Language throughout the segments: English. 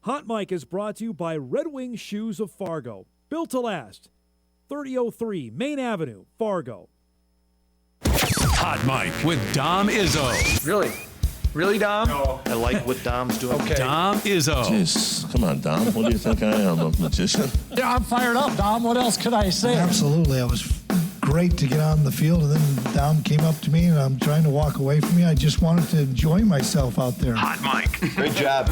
Hot Mic is brought to you by Red Wing Shoes of Fargo. Built to last. 3003 Main Avenue, Fargo. Hot Mic with Dom Izzo. Really? Really, Dom? No. I like what Dom's doing. Okay. Dom Izzo. Jeez, come on, Dom. What do you think I am, a magician? Yeah, I'm fired up, Dom. What else could I say? Absolutely. It was great to get on the field, and then Dom came up to me, and I'm trying to walk away from me. I just wanted to enjoy myself out there. Hot Mic. Great job.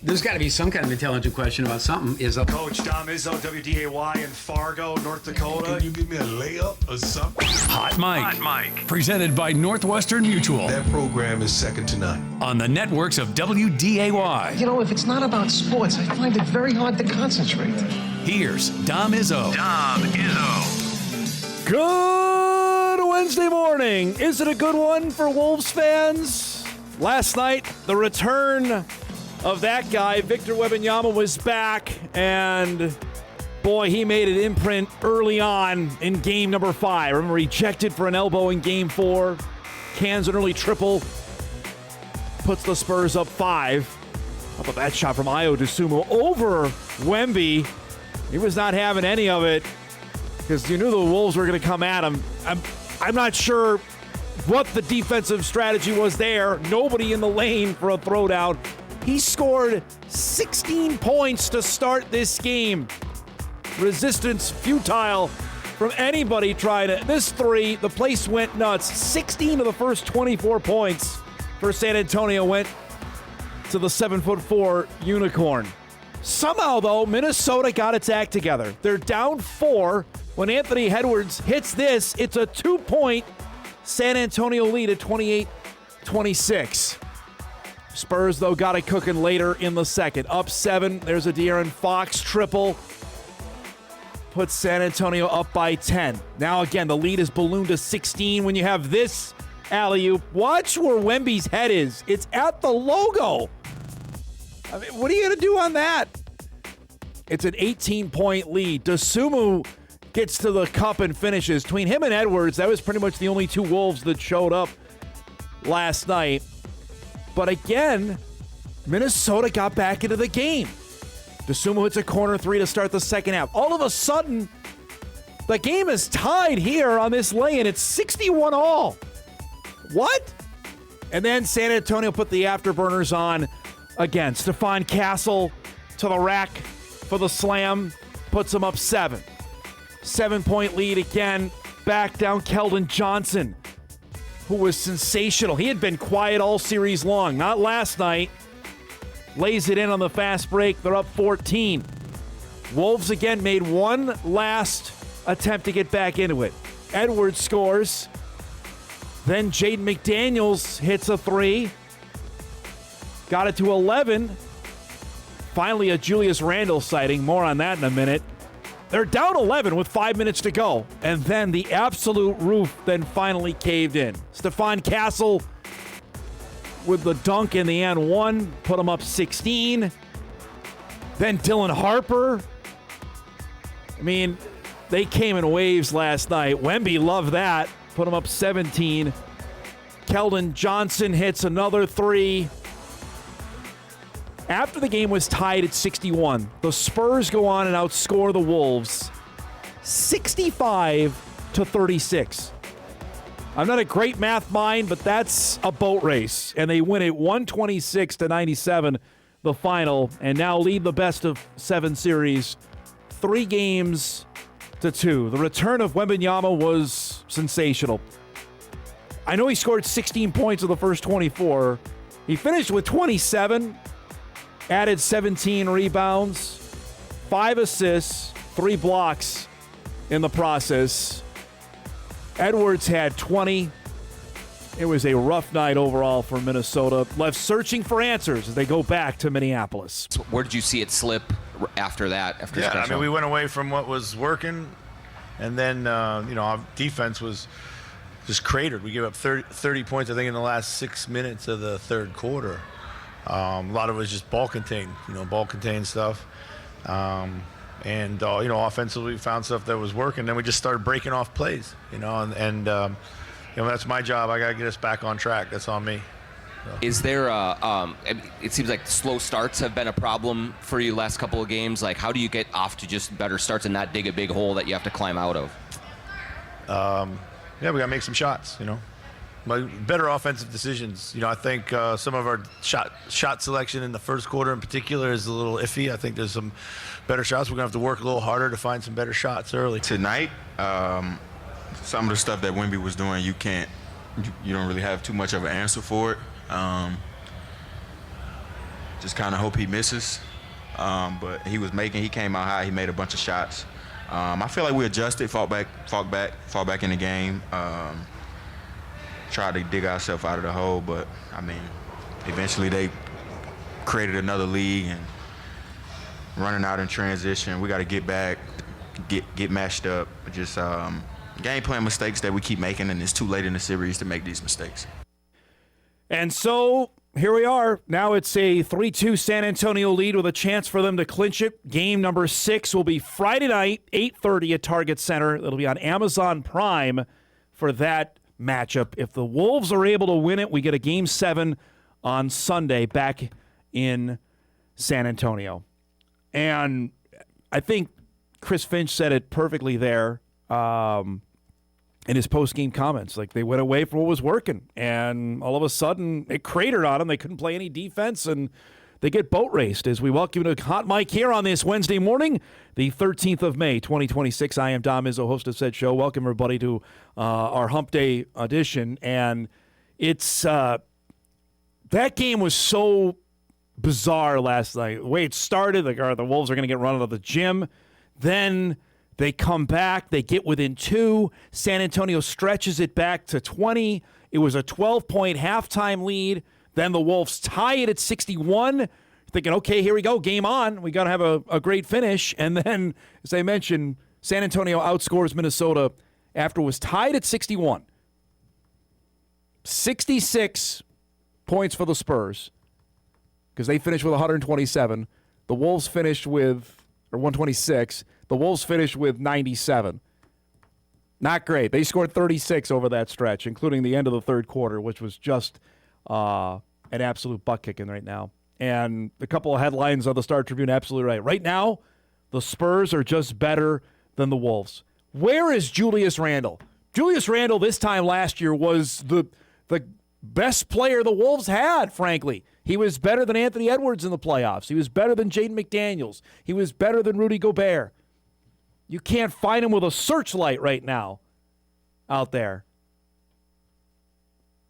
There's got to be some kind of intelligent question about something. Coach Dom Izzo, WDAY in Fargo, North Dakota. Can you give me a layup or something? Hot Mic. Presented by Northwestern Mutual. That program is second to none. On the networks of WDAY. You know, if it's not about sports, I find it very hard to concentrate. Here's Dom Izzo. Good Wednesday morning. Is it a good one for Wolves fans? Last night, the return of that guy, Victor Wembanyama, was back, and boy, he made an imprint early on in game number 5. Remember, he checked it for an elbow in game 4. Cans an early triple. Puts the Spurs up 5. How about that shot from Ayo Dosunmu over Wemby? He was not having any of it because you knew the Wolves were going to come at him. I'm not sure what the defensive strategy was there. Nobody in the lane for a throwdown. He scored 16 points to start this game. Resistance futile from anybody trying to. This three, the place went nuts. 16 of the first 24 points for San Antonio went to the 7'4" Unicorn. Somehow, though, Minnesota got its act together. They're down 4. When Anthony Edwards hits this, it's a 2-point San Antonio lead at 28-26. Spurs, though, got it cooking later in the second. Up 7. There's a De'Aaron Fox triple. Puts San Antonio up by 10. Now, again, the lead is ballooned to 16 when you have this alley-oop. Watch where Wemby's head is. It's at the logo. I mean, what are you going to do on that? It's an 18-point lead. Dosunmu gets to the cup and finishes. Between him and Edwards, that was pretty much the only two Wolves that showed up last night. But again, Minnesota got back into the game. Dosunmu hits a corner 3 to start the second half. All of a sudden, the game is tied here on this lay-in. It's 61-all. What? And then San Antonio put the afterburners on again. Stephon Castle to the rack for the slam. Puts him up 7. 7-point lead again. Back down Keldon Johnson, who was sensational. He had been quiet all series long. Not last night. Lays it in on the fast break. They're up 14. Wolves again made one last attempt to get back into it. Edwards scores. Then Jaden McDaniels hits a 3. Got it to 11. Finally a Julius Randle sighting. More on that in a minute. They're down 11 with 5 minutes to go. And then the absolute roof then finally caved in. Stephon Castle with the dunk in the end 1. Put them up 16. Then Dylan Harper. I mean, they came in waves last night. Wemby loved that. Put them up 17. Keldon Johnson hits another 3. After the game was tied at 61, the Spurs go on and outscore the Wolves 65-36. I'm not a great math mind, but that's a boat race. And they win it 126-97, the final, and now lead the best of 7 series 3-2. The return of Wembanyama was sensational. I know he scored 16 points in the first 24. He finished with 27. Added 17 rebounds, 5 assists, 3 blocks in the process. Edwards had 20. It was a rough night overall for Minnesota. Left searching for answers as they go back to Minneapolis. Where did you see it slip after that? We went away from what was working, and then our defense was just cratered. We gave up 30 points, I think, in the last 6 minutes of the third quarter. A lot of it was just ball contained stuff. Offensively we found stuff that was working. Then we just started breaking off plays, and that's my job. I got to get us back on track. That's on me. Is there it seems like slow starts have been a problem for you last couple of games. Like, how do you get off to just better starts and not dig a big hole that you have to climb out of? Yeah, we got to make some shots, Better offensive decisions. I think some of our shot selection in the first quarter in particular is a little iffy. I think there's some better shots. We're going to have to work a little harder to find some better shots early. Tonight, some of the stuff that Wemby was doing, you don't really have too much of an answer for it. Just kind of hope he misses. But he came out high. He made a bunch of shots. I feel like we adjusted, fought back in the game. Tried to dig ourselves out of the hole, but eventually they created another league and running out in transition. We got to get back, get matched up. Just game plan mistakes that we keep making, and it's too late in the series to make these mistakes. And so here we are. Now it's a 3-2 San Antonio lead with a chance for them to clinch it. Game number 6 will be Friday night, 8:30 at Target Center. It'll be on Amazon Prime for that matchup. If the Wolves are able to win it, we get a Game 7 on Sunday back in San Antonio. And I think Chris Finch said it perfectly there in his post-game comments. Like, they went away from what was working, and all of a sudden it cratered on them. They couldn't play any defense, and they get boat raced. As we welcome you to Hot Mike here on this Wednesday morning, the 13th of May, 2026. I am Dom Izzo, host of said show. Welcome, everybody, to our Hump Day edition. And it's that game was so bizarre last night. The way it started, like, the Wolves are going to get run out of the gym. Then they come back. They get within 2. San Antonio stretches it back to 20. It was a 12-point halftime lead. Then the Wolves tie it at 61. Thinking, okay, here we go, game on. We got to have a great finish. And then, as I mentioned, San Antonio outscores Minnesota after it was tied at 61. 66 points for the Spurs because they finished with 127. The Wolves finished with, or 126. The Wolves finished with 97. Not great. They scored 36 over that stretch, including the end of the third quarter, which was just an absolute butt kicking right now. And a couple of headlines on the Star Tribune, absolutely right. Right now, the Spurs are just better than the Wolves. Where is Julius Randle? Julius Randle this time last year was the best player the Wolves had, frankly. He was better than Anthony Edwards in the playoffs. He was better than Jaden McDaniels. He was better than Rudy Gobert. You can't find him with a searchlight right now out there.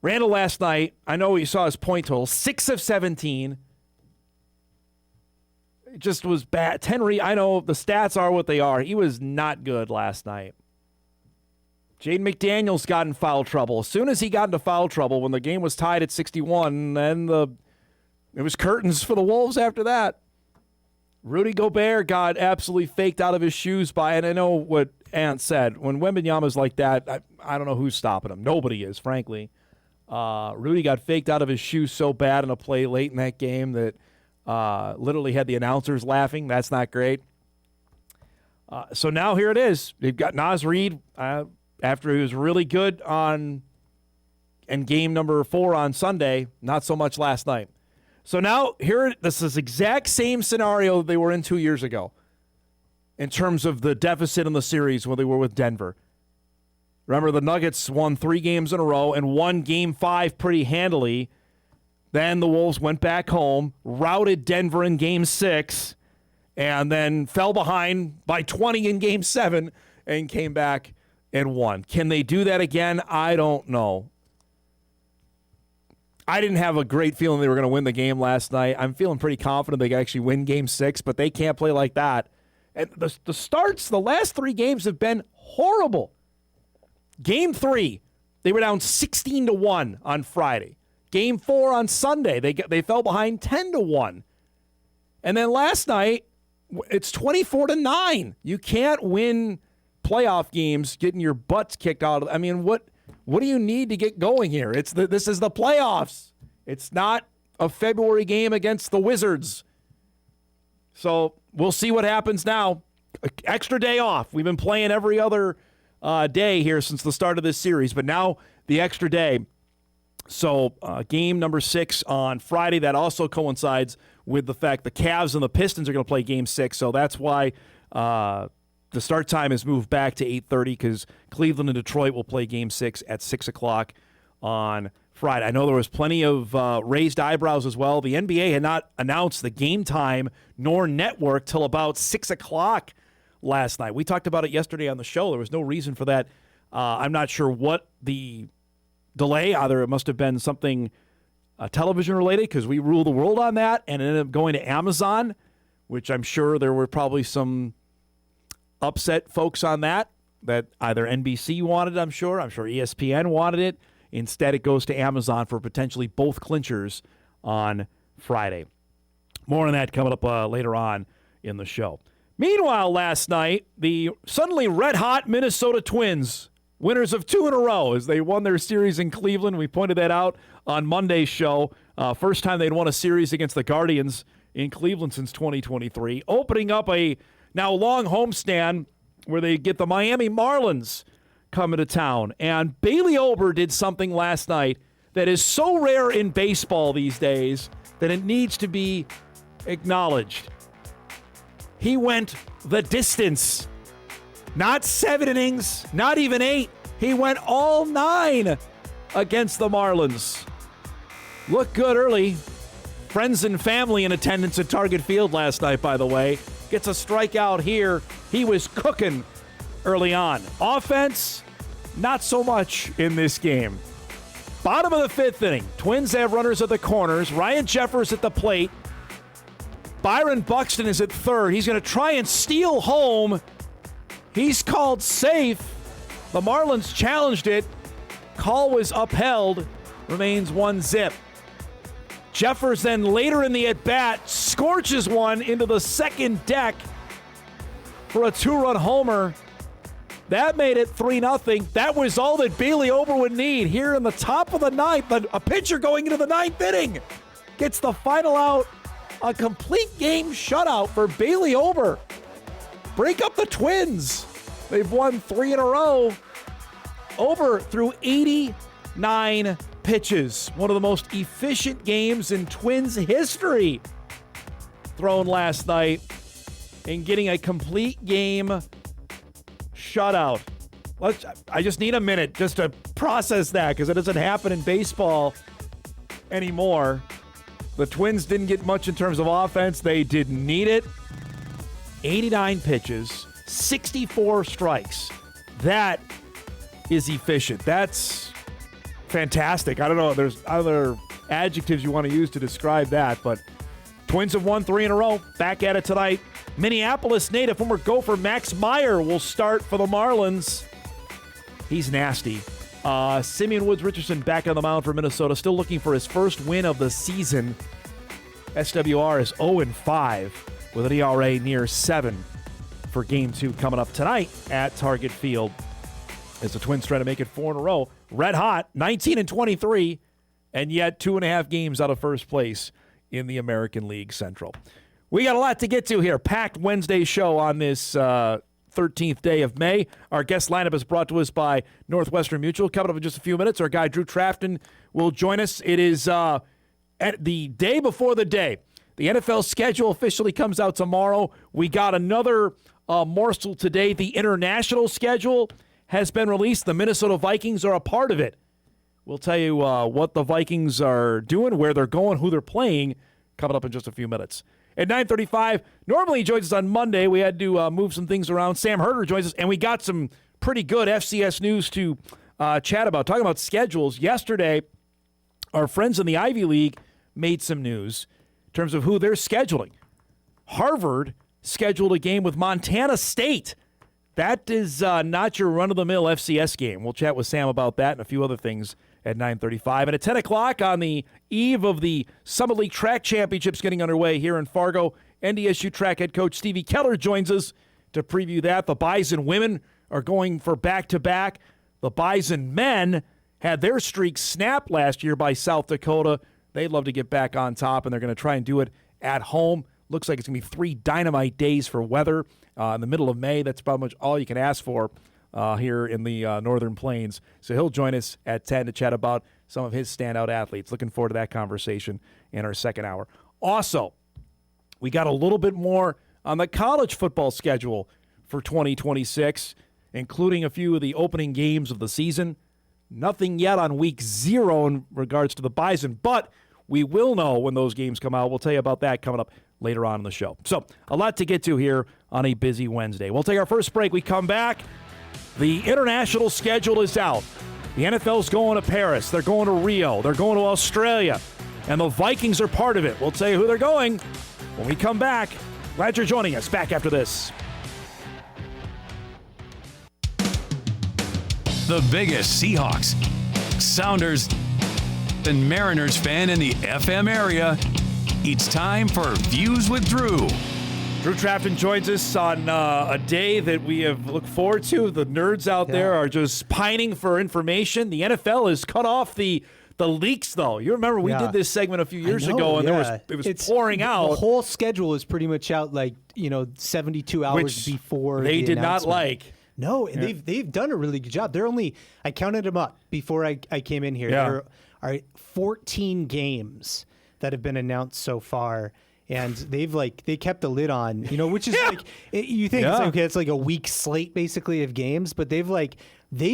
Randle last night, I know you saw his point total, 6 of 17. It just was bad. I know the stats are what they are. He was not good last night. Jaden McDaniels got in foul trouble. As soon as he got into foul trouble, when the game was tied at 61, then it was curtains for the Wolves after that. Rudy Gobert got absolutely faked out of his shoes and I know what Ant said. When Wembanyama's like that, I don't know who's stopping him. Nobody is, frankly. Rudy got faked out of his shoes so bad in a play late in that game that literally had the announcers laughing. That's not great. So now here it is. They've got Naz Reid after he was really good in game number 4 on Sunday. Not so much last night. So now this is exact same scenario they were in 2 years ago in terms of the deficit in the series when they were with Denver. Remember, the Nuggets won 3 games in a row and won Game 5 pretty handily. Then the Wolves went back home, routed Denver in Game 6, and then fell behind by 20 in Game 7 and came back and won. Can they do that again? I don't know. I didn't have a great feeling they were going to win the game last night. I'm feeling pretty confident they can actually win Game 6, but they can't play like that. And the last 3 games have been horrible. Game 3, they were down 16-1 on Friday. Game 4 on Sunday, they fell behind 10-1. And then last night, it's 24-9. You can't win playoff games getting your butts kicked out. I mean, what do you need to get going here? This is the playoffs. It's not a February game against the Wizards. So we'll see what happens now. Extra day off. We've been playing every other day here since the start of this series, but now the extra day. So game number 6 on Friday. That also coincides with the fact the Cavs and the Pistons are going to play game 6. So that's why the start time is moved back to 8:30 because Cleveland and Detroit will play game 6 at 6 o'clock on Friday. I know there was plenty of raised eyebrows as well. The NBA had not announced the game time nor network till about 6 o'clock last night. We talked about it yesterday on the show. There was no reason for that. I'm not sure what the delay, either it must have been something television related because we rule the world on that, and it ended up going to Amazon, which I'm sure there were probably some upset folks on that either NBC wanted, I'm sure ESPN wanted it. Instead, it goes to Amazon for potentially both clinchers on Friday. More on that coming up later on in the show. Meanwhile, last night, the suddenly red-hot Minnesota Twins, winners of 2 in a row as they won their series in Cleveland. We pointed that out on Monday's show. First time they'd won a series against the Guardians in Cleveland since 2023. Opening up a now long homestand where they get the Miami Marlins coming to town. And Bailey Ober did something last night that is so rare in baseball these days that it needs to be acknowledged. He went the distance. Not 7 innings, not even 8. He went all 9 against the Marlins. Looked good early. Friends and family in attendance at Target Field last night, by the way. Gets a strikeout here. He was cooking early on. Offense, not so much in this game. Bottom of the 5th inning. Twins have runners at the corners. Ryan Jeffers at the plate. Byron Buxton is at third. He's going to try and steal home. He's called safe. The Marlins challenged it. Call was upheld. Remains 1-0. Jeffers then later in the at-bat scorches one into the second deck for a 2-run homer. That made it 3-0. That was all that Bailey Ober would need here in the top of the 9th. A pitcher going into the 9th inning gets the final out. A complete game shutout for Bailey Ober. Break up the Twins. They've won 3 in a row. Ober threw 89 pitches. One of the most efficient games in Twins history thrown last night and getting a complete game shutout. I just need a minute just to process that because it doesn't happen in baseball anymore. The Twins didn't get much in terms of offense. They didn't need it. 89 pitches, 64 strikes. That is efficient. That's fantastic. I don't know if there's other adjectives you want to use to describe that, but Twins have won 3 in a row. Back at it tonight. Minneapolis native former Gopher Max Meyer will start for the Marlins. He's nasty. Simeon Woods Richardson back on the mound for Minnesota, still looking for his first win of the season. SWR is 0-5 with an ERA near 7 for Game 2 coming up tonight at Target Field as the Twins try to make it 4 in a row. Red hot, 19-23, and yet 2.5 games out of first place in the American League Central. We got a lot to get to here. Packed Wednesday show on this 13th day of May. Our guest lineup is brought to us by Northwestern Mutual. Coming up in just a few minutes, our guy Drew Trafton will join us. It is at the day before the day. The NFL schedule officially comes out tomorrow. We got another morsel today. The international schedule has been released. The Minnesota Vikings are a part of it. We'll tell you what the Vikings are doing, where they're going, who they're playing, coming up in just a few minutes. At 9:35, normally he joins us on Monday. We had to move some things around. Sam Herder joins us, and we got some pretty good FCS news to chat about. Talking about schedules, yesterday our friends in the Ivy League made some news in terms of who they're scheduling. Harvard scheduled a game with Montana State. That is not your run-of-the-mill FCS game. We'll chat with Sam about that and a few other things at 9:35. And at 10 o'clock on the eve of the Summit League Track Championships getting underway here in Fargo, NDSU track head coach Stevie Keller joins us to preview that. The Bison women are going for back-to-back. The Bison men had their streak snapped last year by South Dakota. They'd love to get back on top, and they're going to try and do it at home. Looks like it's going to be 3 dynamite days for weather in the middle of May. That's pretty much all you can ask for here in the Northern Plains. So he'll join us at 10 to chat about some of his standout athletes. Looking forward to that conversation in our second hour. Also, we got a little bit more on the college football schedule for 2026, including a few of the opening games of the season. Nothing yet on week 0 in regards to the Bison, but we will know when those games come out. We'll tell you about that coming up later on in the show. So, a lot to get to here on a busy Wednesday. We'll take our first break. We come back. The international schedule is out. The NFL's going to Paris. They're going to Rio. They're going to Australia. And the Vikings are part of it. We'll tell you who they're going when we come back. Glad you're joining us. Back after this. The biggest Seahawks, Sounders, and Mariners fan in the FM area. It's time for Views with Drew. Drew Trafton joins us on a day that we have looked forward to. The nerds out there are just pining for information. The NFL has cut off the leaks, though. You remember we did this segment a few years ago, and it was pouring out. The whole schedule is pretty much out, 72 hours before they did not like. No, and they've done a really good job. I counted them up before I came in here. Yeah. There are 14 games that have been announced so far. And they kept the lid on, which is you think it's like a week slate basically of games, but they've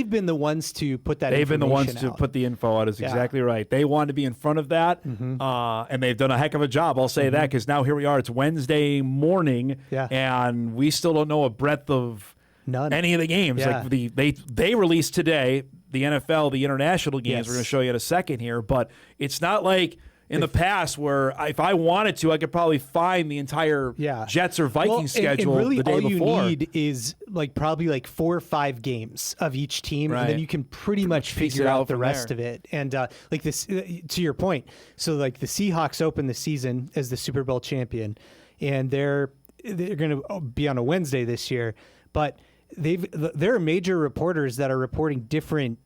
been the ones to put that. They've been the ones to put the info out. Is exactly right. They wanted to be in front of that, and they've done a heck of a job. I'll say that because now here we are. It's Wednesday morning, and we still don't know a breadth of any of the games. Yeah. They released today the NFL, the international games. Yes. We're going to show you in a second here, but it's not like in the past where if I wanted to, I could probably find the entire Jets or Vikings schedule and really the day all before. You need is probably 4 or 5 games of each team, and then you can pretty much figure out the rest of it. And this, to your point, so the Seahawks open the season as the Super Bowl champion, and they're going to be on a Wednesday this year, but there are major reporters that are reporting different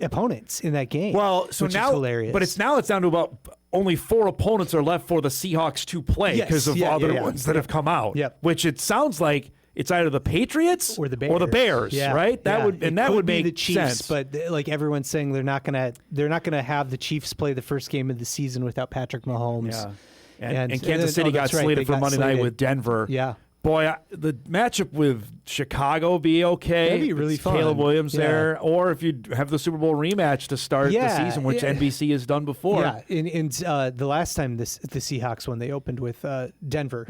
opponents in that game. Well, so which now, is hilarious. but it's down to about only 4 opponents are left for the Seahawks to play because of other ones that have come out. Yep. Which it sounds like it's either the Patriots or the Bears. Right? That would make the Chiefs, sense. but everyone's saying they're not gonna have the Chiefs play the first game of the season without Patrick Mahomes. Yeah. And Kansas City got slated for Monday night with Denver. Yeah. Boy, the matchup with Chicago be okay. That'd be really fun. Caleb Williams there, or if you have the Super Bowl rematch to start the season, which NBC has done before. Yeah, and the last time the Seahawks when they opened with Denver,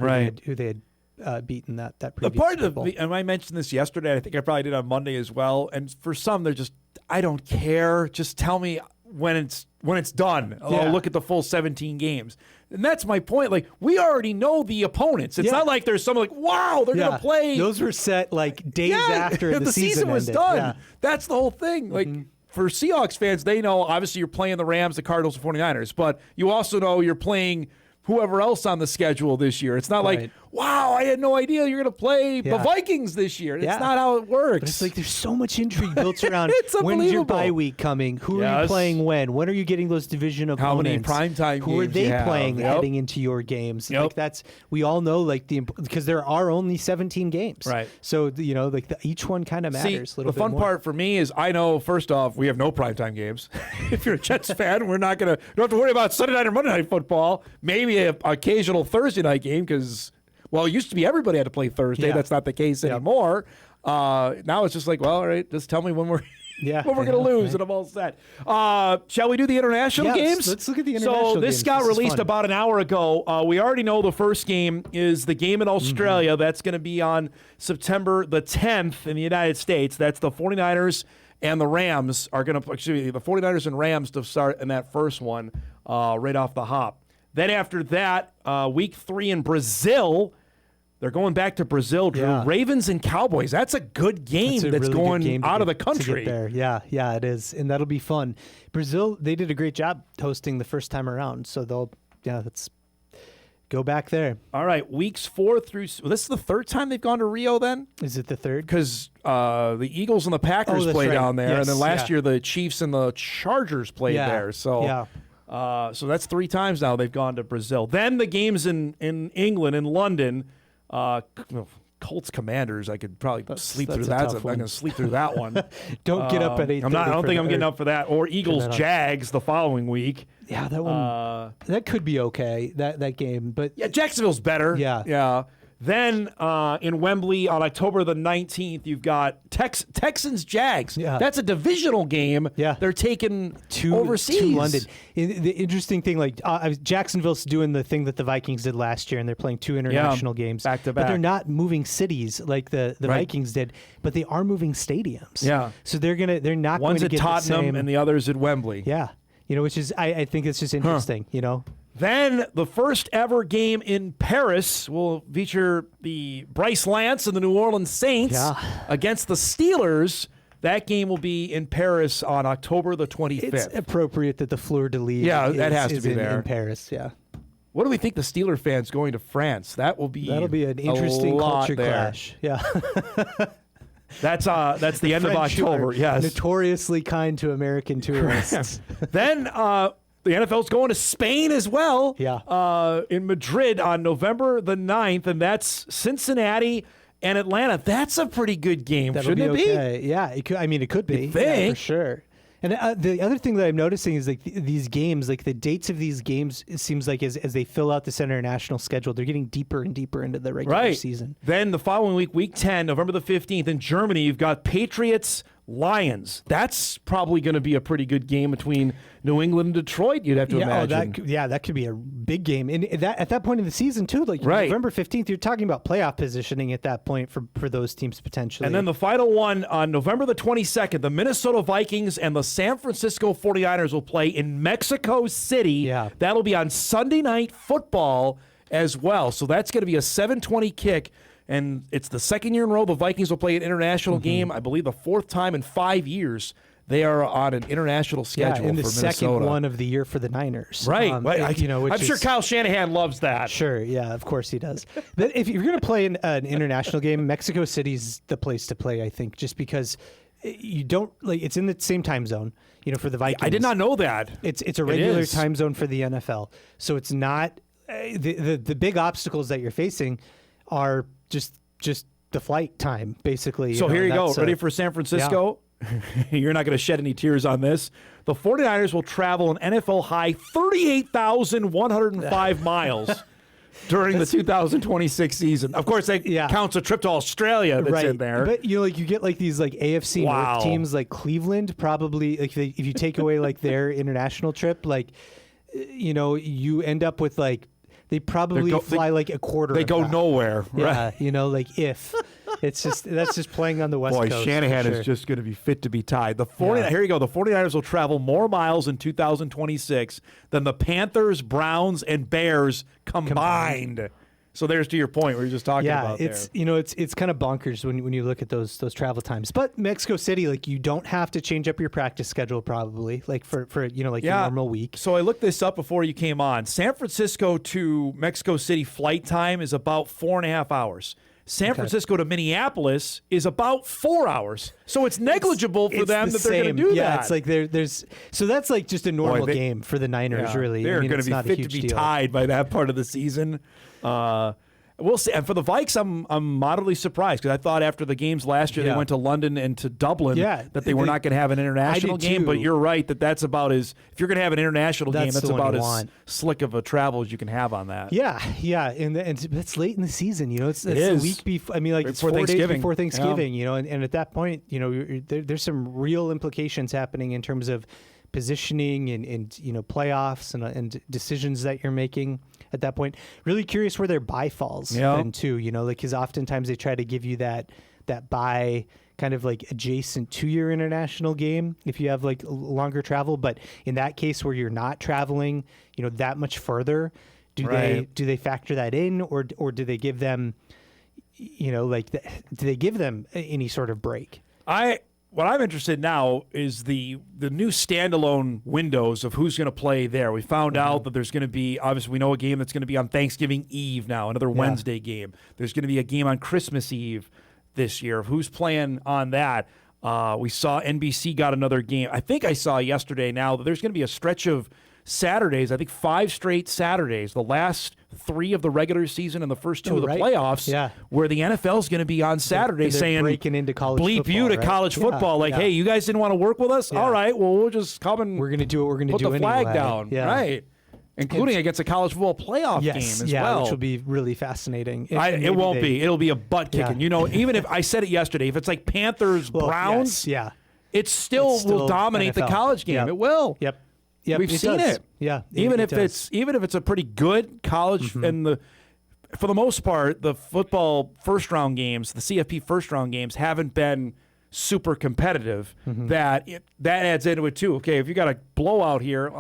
who they had beaten that previous the part Super Bowl. and I mentioned this yesterday. I think I probably did on Monday as well. And for some, they're just I don't care. Just tell me when it's done. I'll look at the full 17 games. And that's my point. We already know the opponents. It's not like there's someone wow, they're going to play. Those were set days after the season was ended. done. Yeah. That's the whole thing. For Seahawks fans, they know obviously you're playing the Rams, the Cardinals, the 49ers, but you also know you're playing whoever else on the schedule this year. It's not wow, I had no idea you're going to play the Vikings this year. It's not how it works. But it's there's so much intrigue built around when's your bye week coming? Who are you playing when? When are you getting those division opponents? How many primetime games Who are they playing Yep. heading into your games? We all know because there are only 17 games. Right. So each one kind of matters a little the bit fun more. part for me is I know first off we have no primetime games. If you're a Jets fan, we're not going to don't have to worry about Sunday night or Monday night football. Maybe an occasional Thursday night game because it used to be everybody had to play Thursday. Yeah. That's not the case anymore. Now it's just all right, just tell me when we're when we're going to lose, and I'm all set. Shall we do the international games? Let's look at the international games. So this got released about an hour ago. We already know the first game is the game in Australia. That's going to be on September the 10th in the United States. That's the 49ers and the Rams are going to, the 49ers and Rams to start in that first one right off the hop. Then after that, week 3 in Brazil. They're going back to Brazil, Drew. Yeah. Ravens and Cowboys. That's a good game that's really going game out of the country. To get there. Yeah, it is. And that'll be fun. Brazil, they did a great job hosting the first time around. So let's go back there. All right, weeks 4 through... this is the third time they've gone to Rio then? Is it the third? Because the Eagles and the Packers play down there. Yes, and then last year the Chiefs and the Chargers played there. So so that's 3 times now they've gone to Brazil. Then the games in England, in London... Colts Commanders, I could probably sleep through that's a that. tough I'm not one. going to sleep through that one. Don't get up at 8:30. I don't think I'm getting up for that. Or Eagles Jags the following week. Yeah, that one that could be okay. That game, but yeah, Jacksonville's better. Yeah. Then in Wembley on October the 19th, you've got Texans Jags. Yeah. That's a divisional game. Yeah. They're taking overseas. To London. The interesting thing, Jacksonville's doing the thing that the Vikings did last year, and they're playing 2 international games back to But back. they're not moving cities like the Vikings did, but they are moving stadiums. Yeah. So they're not One's going to at get Tottenham the same, and the other's at Wembley. Yeah. Which is I think it's just interesting. Then the first ever game in Paris will feature the Bryce Lance and the New Orleans Saints against the Steelers. That game will be in Paris on October the 25th. It's appropriate that the Fleur de Lis that has to be there. in Paris. Yeah. What do we think the Steeler fans going to France? That'll be an interesting culture clash. Yeah. That's the end of October. Yes. Notoriously kind to American tourists. Then the NFL's going to Spain as well. Yeah. In Madrid on November the 9th, and that's Cincinnati and Atlanta. That's a pretty good game, shouldn't it be? Okay. Yeah, it could. I mean, it could be. You think? Yeah, for sure. And the other thing that I'm noticing is like these games, like the dates of these games, it seems like as they fill out this international schedule, they're getting deeper and deeper into the regular season. Then the following week, week 10, November the 15th, in Germany, you've got Patriots Lions. That's probably going to be a pretty good game between New England and Detroit, you'd have to imagine. That could be a big game. And at that point in the season, too, like November 15th, you're talking about playoff positioning at that point for those teams potentially. And then the final one on November the 22nd, the Minnesota Vikings and the San Francisco 49ers will play in Mexico City. Yeah. That'll be on Sunday Night Football as well. So that's going to be a 7:20 kick. And it's the second year in a row the Vikings will play an international game. I believe the 4th time in 5 years they are on an international schedule and the for Minnesota. second one of the year for the Niners. Right. I'm sure Kyle Shanahan loves that. Sure. Yeah, of course he does. But if you're going to play an international game, Mexico City's the place to play, I think, just because you don't it's in the same time zone, for the Vikings. I did not know that. It's a regular time zone for the NFL. So it's not the big obstacles that you're facing are just the flight time, basically. So here you go. Ready for San Francisco? Yeah. You're not going to shed any tears on this. The 49ers will travel an NFL high 38,105 miles during the 2026 season. Of course, that counts a trip to Australia that's in there. But you get these AFC North teams like Cleveland, probably if you take away their international trip, you end up with they probably fly a quarter. They go nowhere. Yeah, right. If it's that's just playing on the West Coast. Boy, Shanahan is just going to be fit to be tied. Here you go. The 49ers will travel more miles in 2026 than the Panthers, Browns, and Bears combined. So there's to your point where you're just talking about it's kind of bonkers when you look at those travel times. But Mexico City, you don't have to change up your practice schedule probably, for your normal week. So I looked this up before you came on. San Francisco to Mexico City flight time is about 4.5 hours. San Francisco to Minneapolis is about 4 hours. So it's negligible for them that they're going to do that. Yeah, it's there's so that's just a normal game for the Niners, really. They're going to be fit to be tied by that part of the season. We'll see. And for the Vikes, I'm moderately surprised because I thought after the games last year they went to London and to Dublin that they were not going to have an international game. But you're right that's about if you're going to have an international game, that's about as slick of a travel as you can have there's Yeah, and it's late in the season. It's the week before. I mean, it's 4 days before Thanksgiving. And at that point, there's some real implications happening in terms of positioning and playoffs and decisions that you're making at that point. Really curious where their bye falls then too, because oftentimes they try to give you that bye kind of adjacent to your international game if you have longer travel. But in that case where you're not traveling, that much further, do they factor that in or do they give them, do they give them any sort of break? What I'm interested in now is the new standalone windows of who's going to play there. We found out that there's going to be, obviously we know a game that's going to be on Thanksgiving Eve now, another Wednesday game. There's going to be a game on Christmas Eve this year. Who's playing on that? We saw NBC got another game. I think I saw yesterday now that there's going to be a stretch of Saturdays, I think 5 straight Saturdays, the last 3 of the regular season and the first 2 of the right. playoffs. Yeah. Where the NFL is going to be on Saturday They're saying, breaking into college bleep football, you to right? college Yeah, football. Like, yeah. hey, you guys didn't want to work with us? Yeah. All right, well, we'll just come and we're going to do what we're going to do put the flag anyway. down. Yeah. Right. Including against a college football playoff game as well. Which will be really fascinating. It won't be. It'll be a butt kicking. Yeah. You know, even if I said it yesterday, if it's like Panthers, Browns, it still will dominate NFL. the college game. Yep. It will. Yep. We've seen does. it. Yeah. Even if does. it's a pretty good college and for the most part, the football first round games, the CFP first round games haven't been super competitive. That adds into it too. Okay, if you got a blowout here,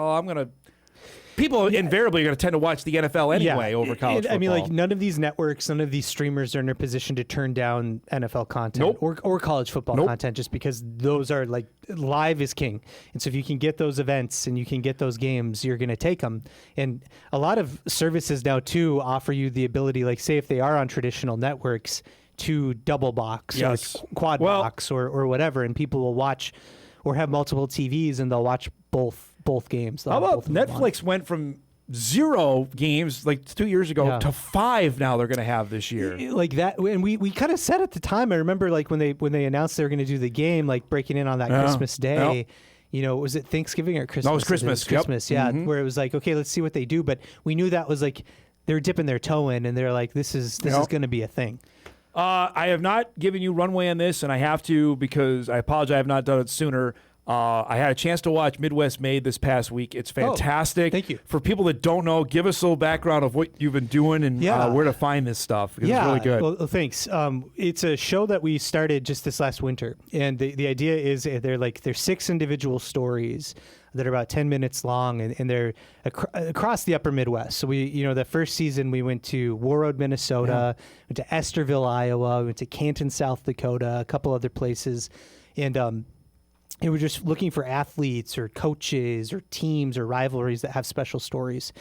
people invariably are going to tend to watch the NFL anyway over college football. I mean, like none of these networks, none of these streamers are in a position to turn down NFL content or college football content just because those are like live is king. And so if you can get those events and you can get those games, you're going to take them. And a lot of services now too offer you the ability, like say if they are on traditional networks, to double box or quad box or whatever, and people will watch or have multiple TVs and they'll watch both games. How about Netflix went from 0 games like 2 years ago to 5 now they're going to have this year. Like that, and we kind of said at the time, I remember like when they announced they were going to do the game, like breaking in on that Christmas Day, you know, was it Thanksgiving or Christmas? No, it was Christmas. It was Christmas, where it was like, okay, let's see what they do. But we knew that was like, they were dipping their toe in and they're like, this is going to be a thing. I have not given you runway on this, and I have to because I apologize I have not done it sooner. I had a chance to watch Midwest Made this past week. It's fantastic. Thank you. For people that don't know, give us a little background of what you've been doing and where to find this stuff. Because it's really good. Well, thanks. It's a show that we started just this last winter, and the idea is they're 6 individual stories that are about 10 minutes long, and they're across the upper Midwest. So the first season we went to Warroad, Minnesota, went to Esterville, Iowa, went to Canton, South Dakota, a couple other places, and we're just looking for athletes or coaches or teams or rivalries that have special stories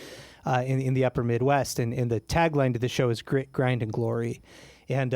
in the upper Midwest. And the tagline to the show is Grit, Grind, and Glory. And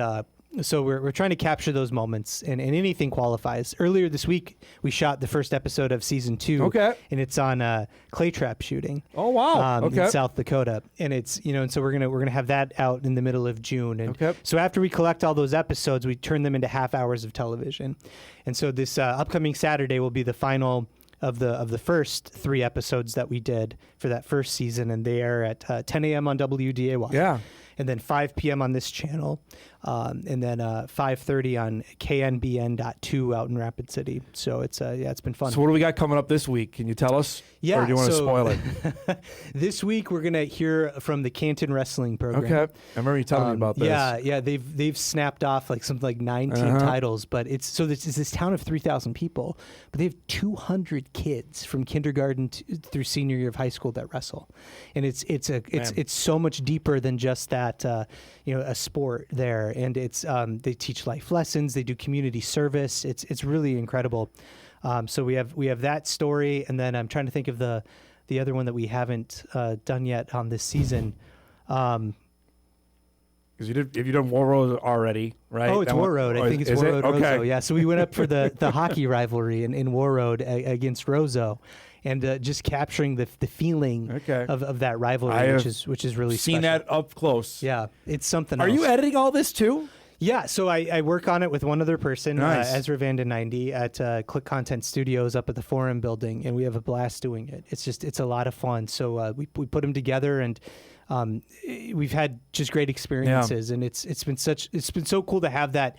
so we're trying to capture those moments, and anything qualifies. Earlier this week, we shot the first episode of season 2. Okay. And it's on clay trap shooting. Oh, wow. In South Dakota. And it's, and so we're gonna have that out in the middle of June. And so after we collect all those episodes, we turn them into half hours of television. And so this upcoming Saturday will be the final of the first 3 episodes that we did for that first season, and they are at 10 a.m. on WDAY. Yeah. And then 5 p.m. on this channel, and then 5:30 on KNBN.2 out in Rapid City. So it's been fun. So what do we got coming up this week? Can you tell us? Yeah. Or do you want to spoil it? This week we're gonna hear from the Canton Wrestling program. Okay. I remember you telling me about this. Yeah. They've snapped off like something like 19 titles, but it's this town of 3,000 people, but they have 200 kids from kindergarten through senior year of high school that wrestle, and it's so much deeper than just that. A sport there, and it's they teach life lessons. They do community service. It's really incredible. So we have that story, and then I'm trying to think of the other one that we haven't done yet on this season. Because if you done Warroad already, right? Oh, it's Warroad. I think it's Warroad. Okay. Roseau. Yeah. So we went up for the hockey rivalry in Warroad against Roseau. And just capturing the feeling of that rivalry, which is really seen special. that up close. Yeah, it's something. Are you editing all this too? Yeah, so I work on it with one other person, Nice. Ezra Vanden 90 at Click Content Studios up at the Forum building, and we have a blast doing it. It's a lot of fun. So we put them together, and we've had just great experiences, and it's been so cool to have that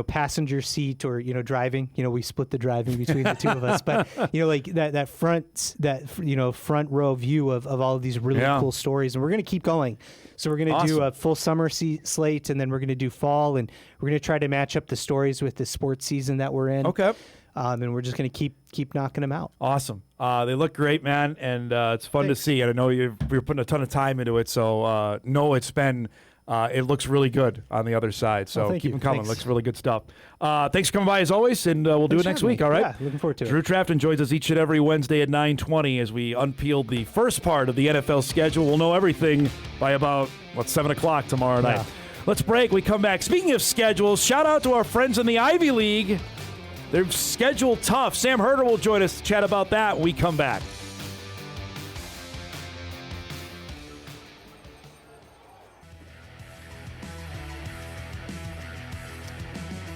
passenger seat or driving. We split the driving between the two of us, but like that front row view of all of these really cool stories, and we're gonna keep going. So we're gonna do a full summer slate, and then we're gonna do fall, and we're gonna try to match up the stories with the sports season that we're in. Okay. And we're just gonna keep knocking them out. Awesome. They look great, man, and it's fun to see. And I know you're putting a ton of time into it, so it's been. It looks really good on the other side, so keep them coming. Thanks. Looks really good stuff. Thanks for coming by as always, and we'll do it next week. All right. Yeah, looking forward to it. Drew Trafton joins us each and every Wednesday at 9:20 as we unpeel the first part of the NFL schedule. We'll know everything by about 7 o'clock tomorrow night. Let's break. We come back. Speaking of schedules, shout out to our friends in the Ivy League. They're scheduled tough. Sam Herder will join us to chat about that when we come back.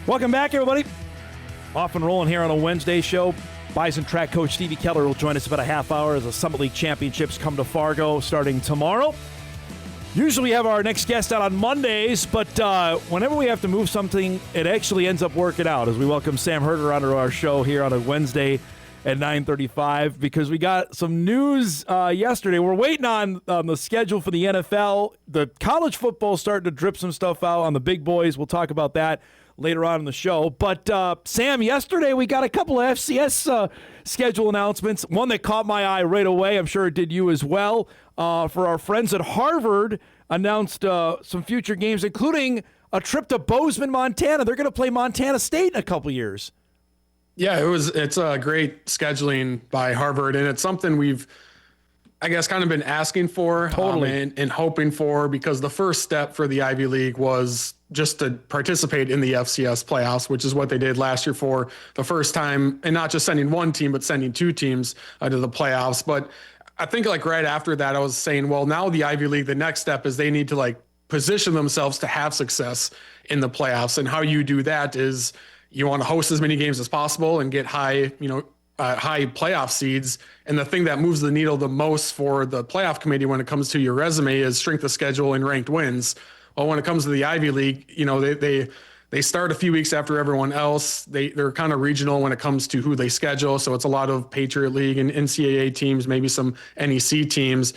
Welcome back, everybody. Off and rolling here on a Wednesday show. Bison track coach Stevie Keller will join us about a half hour as the Summit League Championships come to Fargo starting tomorrow. Usually we have our next guest out on Mondays, but whenever we have to move something, it actually ends up working out as we welcome Sam Herder onto our show here on a Wednesday at 9:35 because we got some news yesterday. We're waiting on the schedule for the NFL. The college football starting to drip some stuff out on the big boys. We'll talk about that later on in the show. But, Sam, yesterday we got a couple of FCS schedule announcements. One that caught my eye right away. I'm sure it did you as well. For our friends at Harvard, announced some future games, including a trip to Bozeman, Montana. They're going to play Montana State in a couple years. Yeah, it's a great scheduling by Harvard, and it's something we've, I guess, kind of been asking for and hoping for, because the first step for the Ivy League was just to participate in the FCS playoffs, which is what they did last year for the first time, and not just sending one team, but sending two teams to the playoffs. But I think like right after that, I was saying, well, now the Ivy League, the next step is they need to like position themselves to have success in the playoffs. And how you do that is you want to host as many games as possible and get high playoff seeds. And the thing that moves the needle the most for the playoff committee when it comes to your resume is strength of schedule and ranked wins. Well, when it comes to the Ivy League, they start a few weeks after everyone else. They're kind of regional when it comes to who they schedule. So it's a lot of Patriot League and NCAA teams, maybe some NEC teams.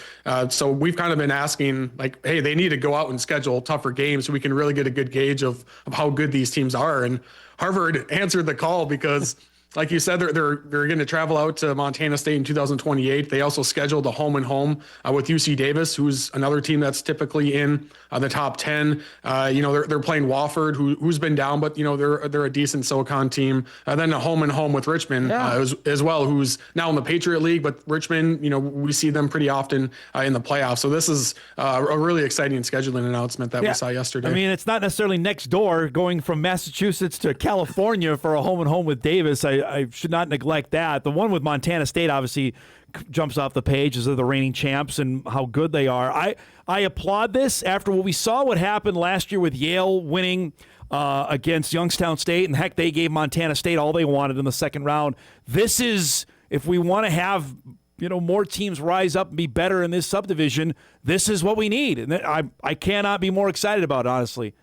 So we've kind of been asking, like, hey, they need to go out and schedule tougher games so we can really get a good gauge of how good these teams are. And Harvard answered the call because, like you said, they're going to travel out to Montana State in 2028. They also scheduled a home and home with UC Davis, who's another team that's typically in the top 10. They're playing Wofford, who's been down, but they're a decent SoCon team. Then a home and home with Richmond as well, who's now in the Patriot League. But Richmond, we see them pretty often in the playoffs. So this is a really exciting scheduling announcement that we saw yesterday. I mean, it's not necessarily next door, going from Massachusetts to California for a home and home with Davis. I should not neglect that. The one with Montana State obviously jumps off the page as they're the reigning champs and how good they are. I applaud this after what we saw what happened last year with Yale winning against Youngstown State, and heck, they gave Montana State all they wanted in the second round. This is, if we want to have more teams rise up and be better in this subdivision, this is what we need. And I cannot be more excited about it, honestly.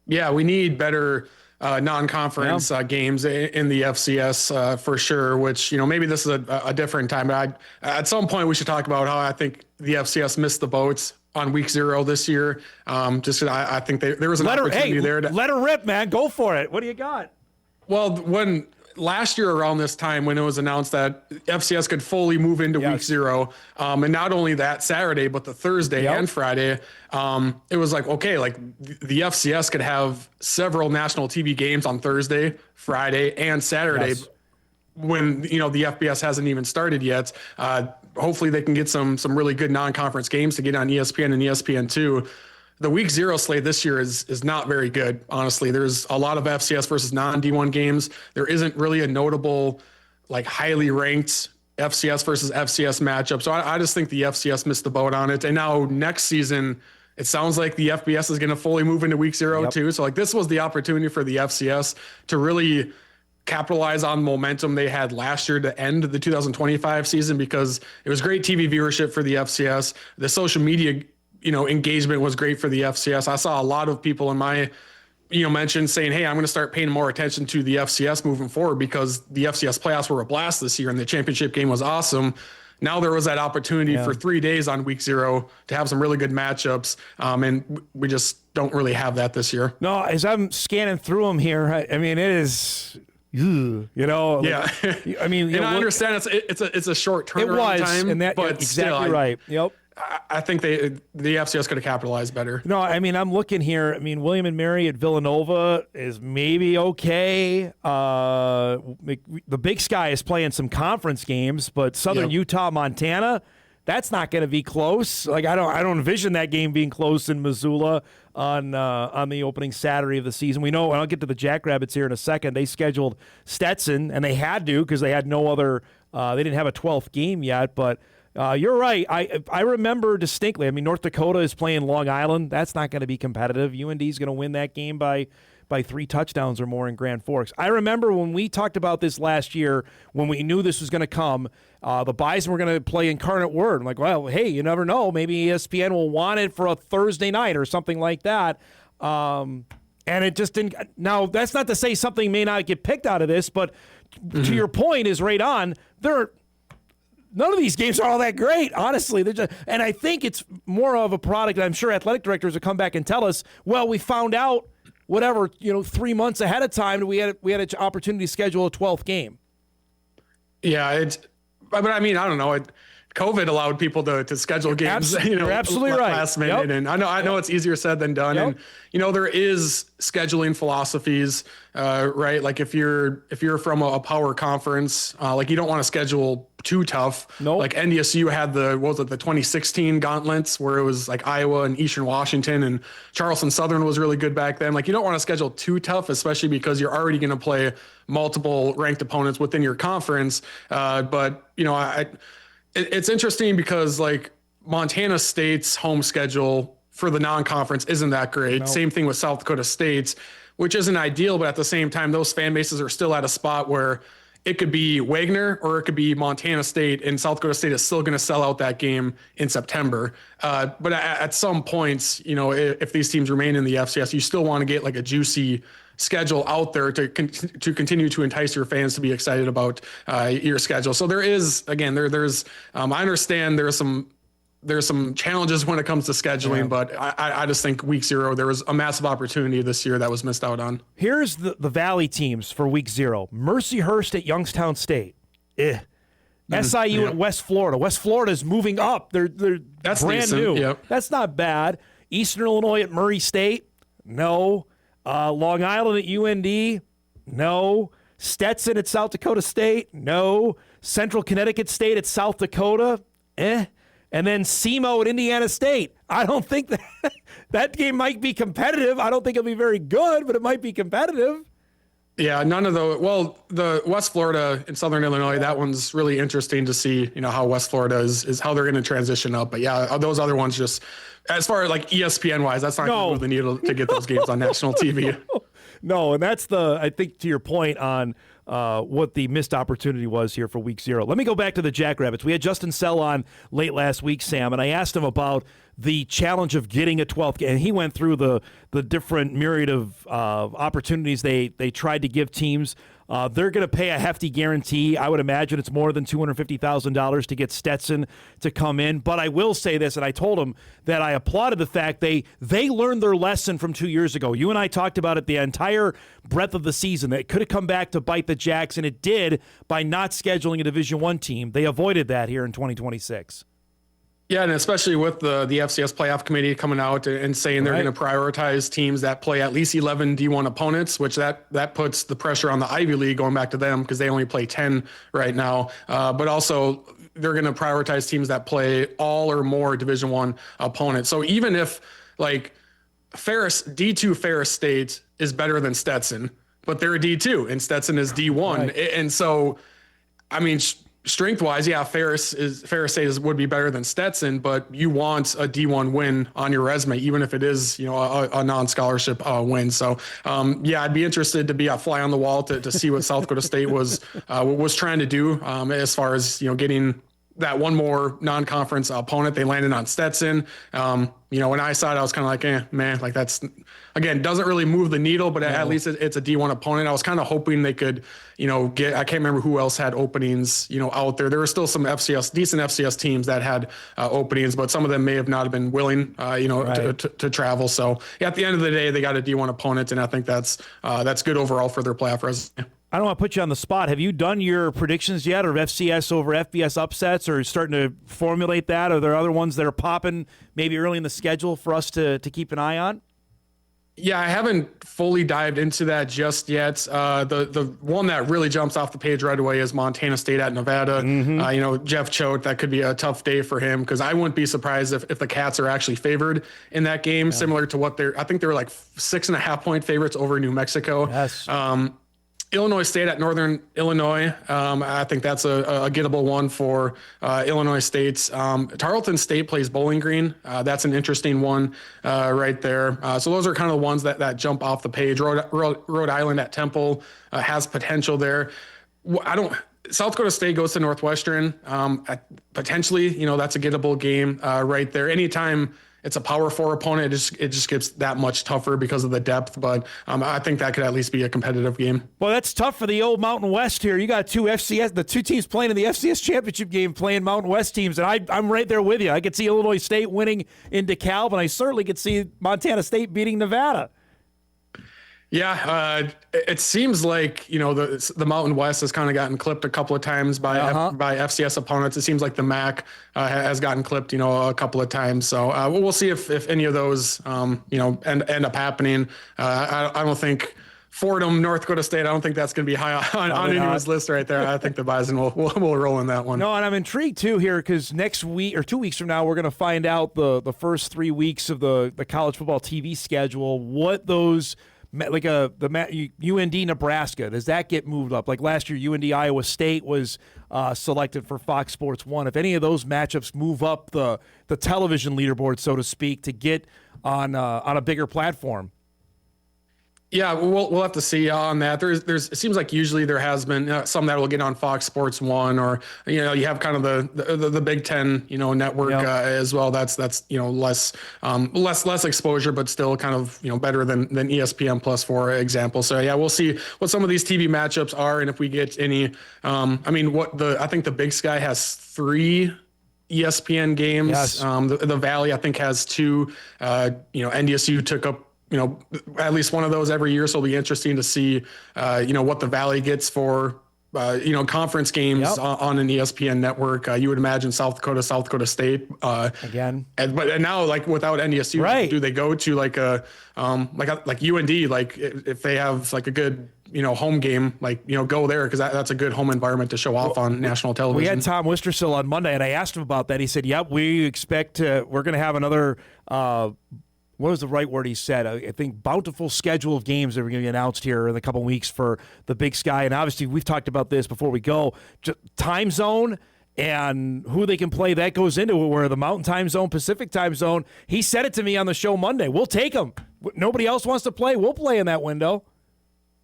Yeah, we need better non-conference games in the FCS for sure, which, maybe this is a different time. But at some point we should talk about how I think the FCS missed the boats on week 0 this year. I think there was an opportunity there. Let her rip, man. Go for it. What do you got? Well, when last year around this time, when it was announced that FCS could fully move into week 0, and not only that Saturday, but the Thursday and Friday, it was like, okay, like the FCS could have several national TV games on Thursday, Friday, and Saturday when, the FBS hasn't even started yet. Hopefully they can get some really good non-conference games to get on ESPN and ESPN2. The week 0 slate this year is not very good, honestly. There's a lot of FCS versus non-D1 games. There isn't really a notable, like, highly ranked FCS versus FCS matchup. So I just think the FCS missed the boat on it. And now next season, it sounds like the FBS is going to fully move into week 0 too. So like this was the opportunity for the FCS to really capitalize on momentum they had last year to end the 2025 season, because it was great TV viewership for the FCS. The social media engagement was great for the FCS. I saw a lot of people in my, mention saying, hey, I'm going to start paying more attention to the FCS moving forward because the FCS playoffs were a blast this year and the championship game was awesome. Now there was that opportunity for 3 days on week 0 to have some really good matchups. And we just don't really have that this year. No, as I'm scanning through them here, I mean, it is, I mean, and I understand it's a short turnaround time, and that, but exactly still, right. Yep. I think the FCS could have capitalized better. No, I mean, I'm looking here. I mean, William and Mary at Villanova is maybe okay. The Big Sky is playing some conference games, but Southern Utah, Montana, that's not going to be close. Like I don't envision that game being close in Missoula on the opening Saturday of the season. We know, and I'll get to the Jackrabbits here in a second. They scheduled Stetson, and they had to because they had no other. They didn't have a 12th game yet, but You're right. I remember distinctly. I mean, North Dakota is playing Long Island. That's not going to be competitive. UND is going to win that game by 3 touchdowns or more in Grand Forks. I remember when we talked about this last year, when we knew this was going to come, the Bison were going to play Incarnate Word. I'm like, well, hey, you never know. Maybe ESPN will want it for a Thursday night or something like that. And it just didn't. Now, that's not to say something may not get picked out of this, but to your point is right on. None of these games are all that great, honestly. And I think it's more of a product, and I'm sure athletic directors will come back and tell us, well, we found out 3 months ahead of time, we had an opportunity to schedule a 12th game. Yeah, but I mean, I don't know. COVID allowed people to schedule games, You're absolutely right. Last minute. Yep. And I know it's easier said than done. Yep. And, there is scheduling philosophies, right? Like if you're from a power conference, like you don't want to schedule too tough. Nope. Like NDSU had the 2016 gauntlets where it was like Iowa and Eastern Washington, and Charleston Southern was really good back then. Like you don't want to schedule too tough, especially because you're already going to play multiple ranked opponents within your conference. But it's interesting because like Montana State's home schedule for the non-conference isn't that great. Nope. Same thing with South Dakota State's, which isn't ideal, but at the same time, those fan bases are still at a spot where it could be Wagner or it could be Montana State, and South Dakota State is still going to sell out that game in September. But at some points, if these teams remain in the FCS, you still want to get like a juicy schedule out there to continue to entice your fans to be excited about your schedule. So there is, again, there's I understand there's some challenges when it comes to scheduling, but I just think week 0, there was a massive opportunity this year that was missed out on. Here's the Valley teams for week 0. Mercyhurst at Youngstown State. SIU at West Florida. West Florida is moving up. They're That's brand decent. new. Yep. That's not bad. Eastern Illinois at Murray State. No. Long Island at UND. No. Stetson at South Dakota State. No. Central Connecticut State at South Dakota. And then SEMO at Indiana State. I don't think that game might be competitive. I don't think it'll be very good, but it might be competitive. Yeah, none of those. Well, the West Florida and Southern Illinois, that one's really interesting to see, how West Florida is how they're going to transition up. But yeah, those other ones just, as far as like ESPN wise, that's not going to move the needle to get those games on national TV. No, and that's I think to your point on what the missed opportunity was here for week 0. Let me go back to the Jackrabbits. We had Justin Sell on late last week, Sam, and I asked him about the challenge of getting a 12th game. And he went through the different myriad of opportunities they tried to give teams. They're going to pay a hefty guarantee. I would imagine it's more than $250,000 to get Stetson to come in. But I will say this, and I told him that I applauded the fact they learned their lesson from 2 years ago. You and I talked about it the entire breadth of the season. It could have come back to bite the Jacks, and it did by not scheduling a Division I team. They avoided that here in 2026. Yeah, and especially with the FCS playoff committee coming out and saying they're going to prioritize teams that play at least 11 D1 opponents, which that puts the pressure on the Ivy League going back to them because they only play 10 right now. But also they're going to prioritize teams that play all or more Division I opponents. So even if like D2 Ferris State is better than Stetson, but they're a D2 and Stetson is D1. Right. And so, I mean, strength-wise, yeah, Ferris State would be better than Stetson, but you want a D1 win on your resume, even if it is, a non-scholarship win. So, I'd be interested to be a fly on the wall to see what South Dakota State was trying to do as far as getting that one more non-conference opponent. They landed on Stetson. When I saw it, I was kind of like, man, like that's, again, doesn't really move the needle, but at least it's a D1 opponent. I was kind of hoping they could, get, I can't remember who else had openings, out there. There were still some decent FCS teams that had openings, but some of them may have not been willing, to travel. So at the end of the day, they got a D1 opponent, and I think that's good overall for their playoff resume. I don't want to put you on the spot. Have you done your predictions yet, or FCS over FBS upsets, or starting to formulate that? Are there other ones that are popping maybe early in the schedule for us to keep an eye on? Yeah, I haven't fully dived into that just yet. The one that really jumps off the page right away is Montana State at Nevada. Mm-hmm. Jeff Choate, that could be a tough day for him because I wouldn't be surprised if the Cats are actually favored in that game, similar to what I think they were like 6.5 point favorites over New Mexico. Yes. Illinois State at Northern Illinois. I think that's a gettable one for Illinois State's. Tarleton State plays Bowling Green. That's an interesting one right there. So those are kind of the ones that jump off the page. Rhode Island at Temple has potential there. South Dakota State goes to Northwestern. Potentially, that's a gettable game right there. Anytime it's a Power 4 opponent, it just gets that much tougher because of the depth. But I think that could at least be a competitive game. Well, that's tough for the old Mountain West here. You got the two teams playing in the FCS championship game playing Mountain West teams, and I'm right there with you. I could see Illinois State winning in DeKalb, and I certainly could see Montana State beating Nevada. Yeah, it seems like the Mountain West has kind of gotten clipped a couple of times by FCS opponents. It seems like the MAC has gotten clipped, a couple of times. So we'll see if any of those end up happening. I don't think Fordham, North Dakota State, I don't think that's going to be high on anyone's list right there. I think the Bison will roll in that one. No, and I'm intrigued too here because next week or 2 weeks from now, we're going to find out the first 3 weeks of the college football TV schedule. What those the UND Nebraska, does that get moved up? Like last year, UND Iowa State was selected for Fox Sports 1. If any of those matchups move up the television leaderboard, so to speak, to get on a bigger platform. Yeah, we'll have to see on that. It seems like usually there has been some that will get on Fox Sports 1, or you have kind of the Big Ten network as well. That's less exposure, but still kind of better than ESPN Plus, for example. So yeah, we'll see what some of these TV matchups are, and if we get any. I think the Big Sky has 3 ESPN games. Yes. The Valley I think has 2. NDSU took up at least one of those every year. So it'll be interesting to see, what the Valley gets for, conference games on an ESPN network. You would imagine South Dakota State. Again. But now, like without NDSU, right. Do they go to like UND, like if they have like a good, home game, go there, because that's a good home environment to show off on national television. We had Tom Wistersill on Monday, and I asked him about that. He said, yep, we're going to have another what was the right word he said? I think bountiful schedule of games that are going to be announced here in a couple of weeks for the Big Sky. And obviously, we've talked about this before we go. Time zone and who they can play, that goes into it, where the Mountain Time Zone, Pacific Time Zone, he said it to me on the show Monday. We'll take them. Nobody else wants to play. We'll play in that window.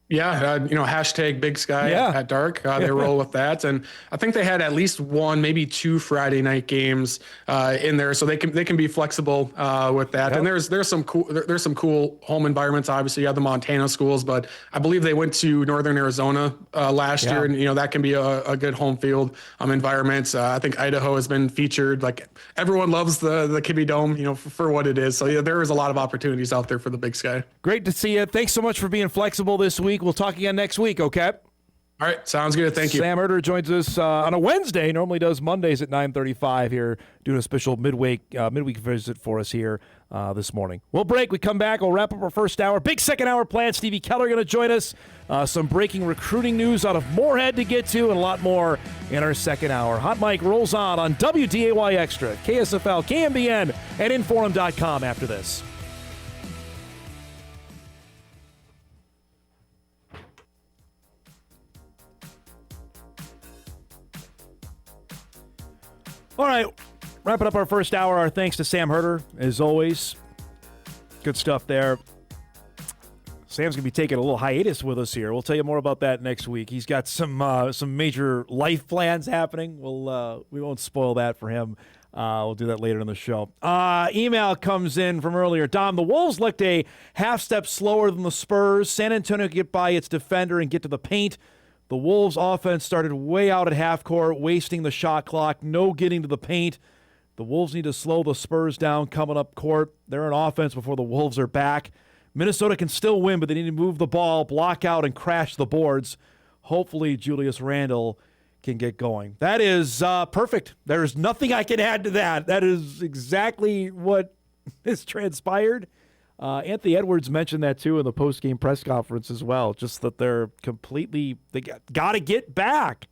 Yeah, hashtag Big Sky at dark. They roll with that, and I think they had at least 1, maybe 2 Friday night games in there, so they can be flexible with that. Yep. And there's some cool home environments. Obviously, you have the Montana schools, but I believe they went to Northern Arizona last year, and that can be a good home field environment. I think Idaho has been featured. Like everyone loves the Kibbe Dome, for what it is. So there is a lot of opportunities out there for the Big Sky. Great to see you. Thanks so much for being flexible this week. We'll talk again next week, okay? All right, sounds good. Thank you. Sam Herder joins us on a Wednesday. Normally does Mondays at 9:35 here, doing a special midweek visit for us here this morning. We'll break. We come back. We'll wrap up our first hour. Big second hour plan. Stevie Keller going to join us. Some breaking recruiting news out of Moorhead to get to, and a lot more in our second hour. Hot Mic rolls on WDAY Extra, KSFL, KMBN, and Inforum.com after this. All right, wrapping up our first hour. Our thanks to Sam Herder, as always. Good stuff there. Sam's going to be taking a little hiatus with us here. We'll tell you more about that next week. He's got some major life plans happening. We won't spoil that for him. We'll do that later in the show. Email comes in from earlier. Dom, the Wolves looked a half step slower than the Spurs. San Antonio could get by its defender and get to the paint. The Wolves' offense started way out at half court, wasting the shot clock, no getting to the paint. The Wolves need to slow the Spurs down coming up court. They're in offense before the Wolves are back. Minnesota can still win, but they need to move the ball, block out, and crash the boards. Hopefully, Julius Randle can get going. That is perfect. There's nothing I can add to that. That is exactly what has transpired. Anthony Edwards mentioned that, too, in the post-game press conference as well, just that they got to get back.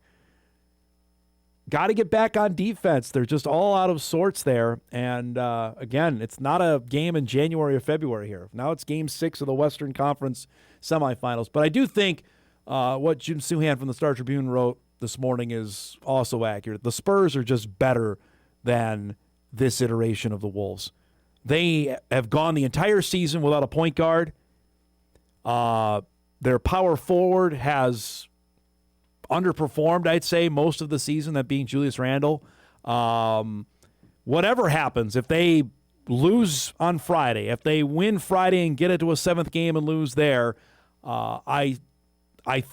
Got to get back on defense. They're just all out of sorts there. And, again, it's not a game in January or February here. Now it's Game 6 of the Western Conference semifinals. But I do think what Jim Souhan from the Star Tribune wrote this morning is also accurate. The Spurs are just better than this iteration of the Wolves. They have gone the entire season without a point guard. Their power forward has underperformed, I'd say, most of the season, that being Julius Randle. Whatever happens, if they lose on Friday, if they win Friday and get into a 7th game and lose there, I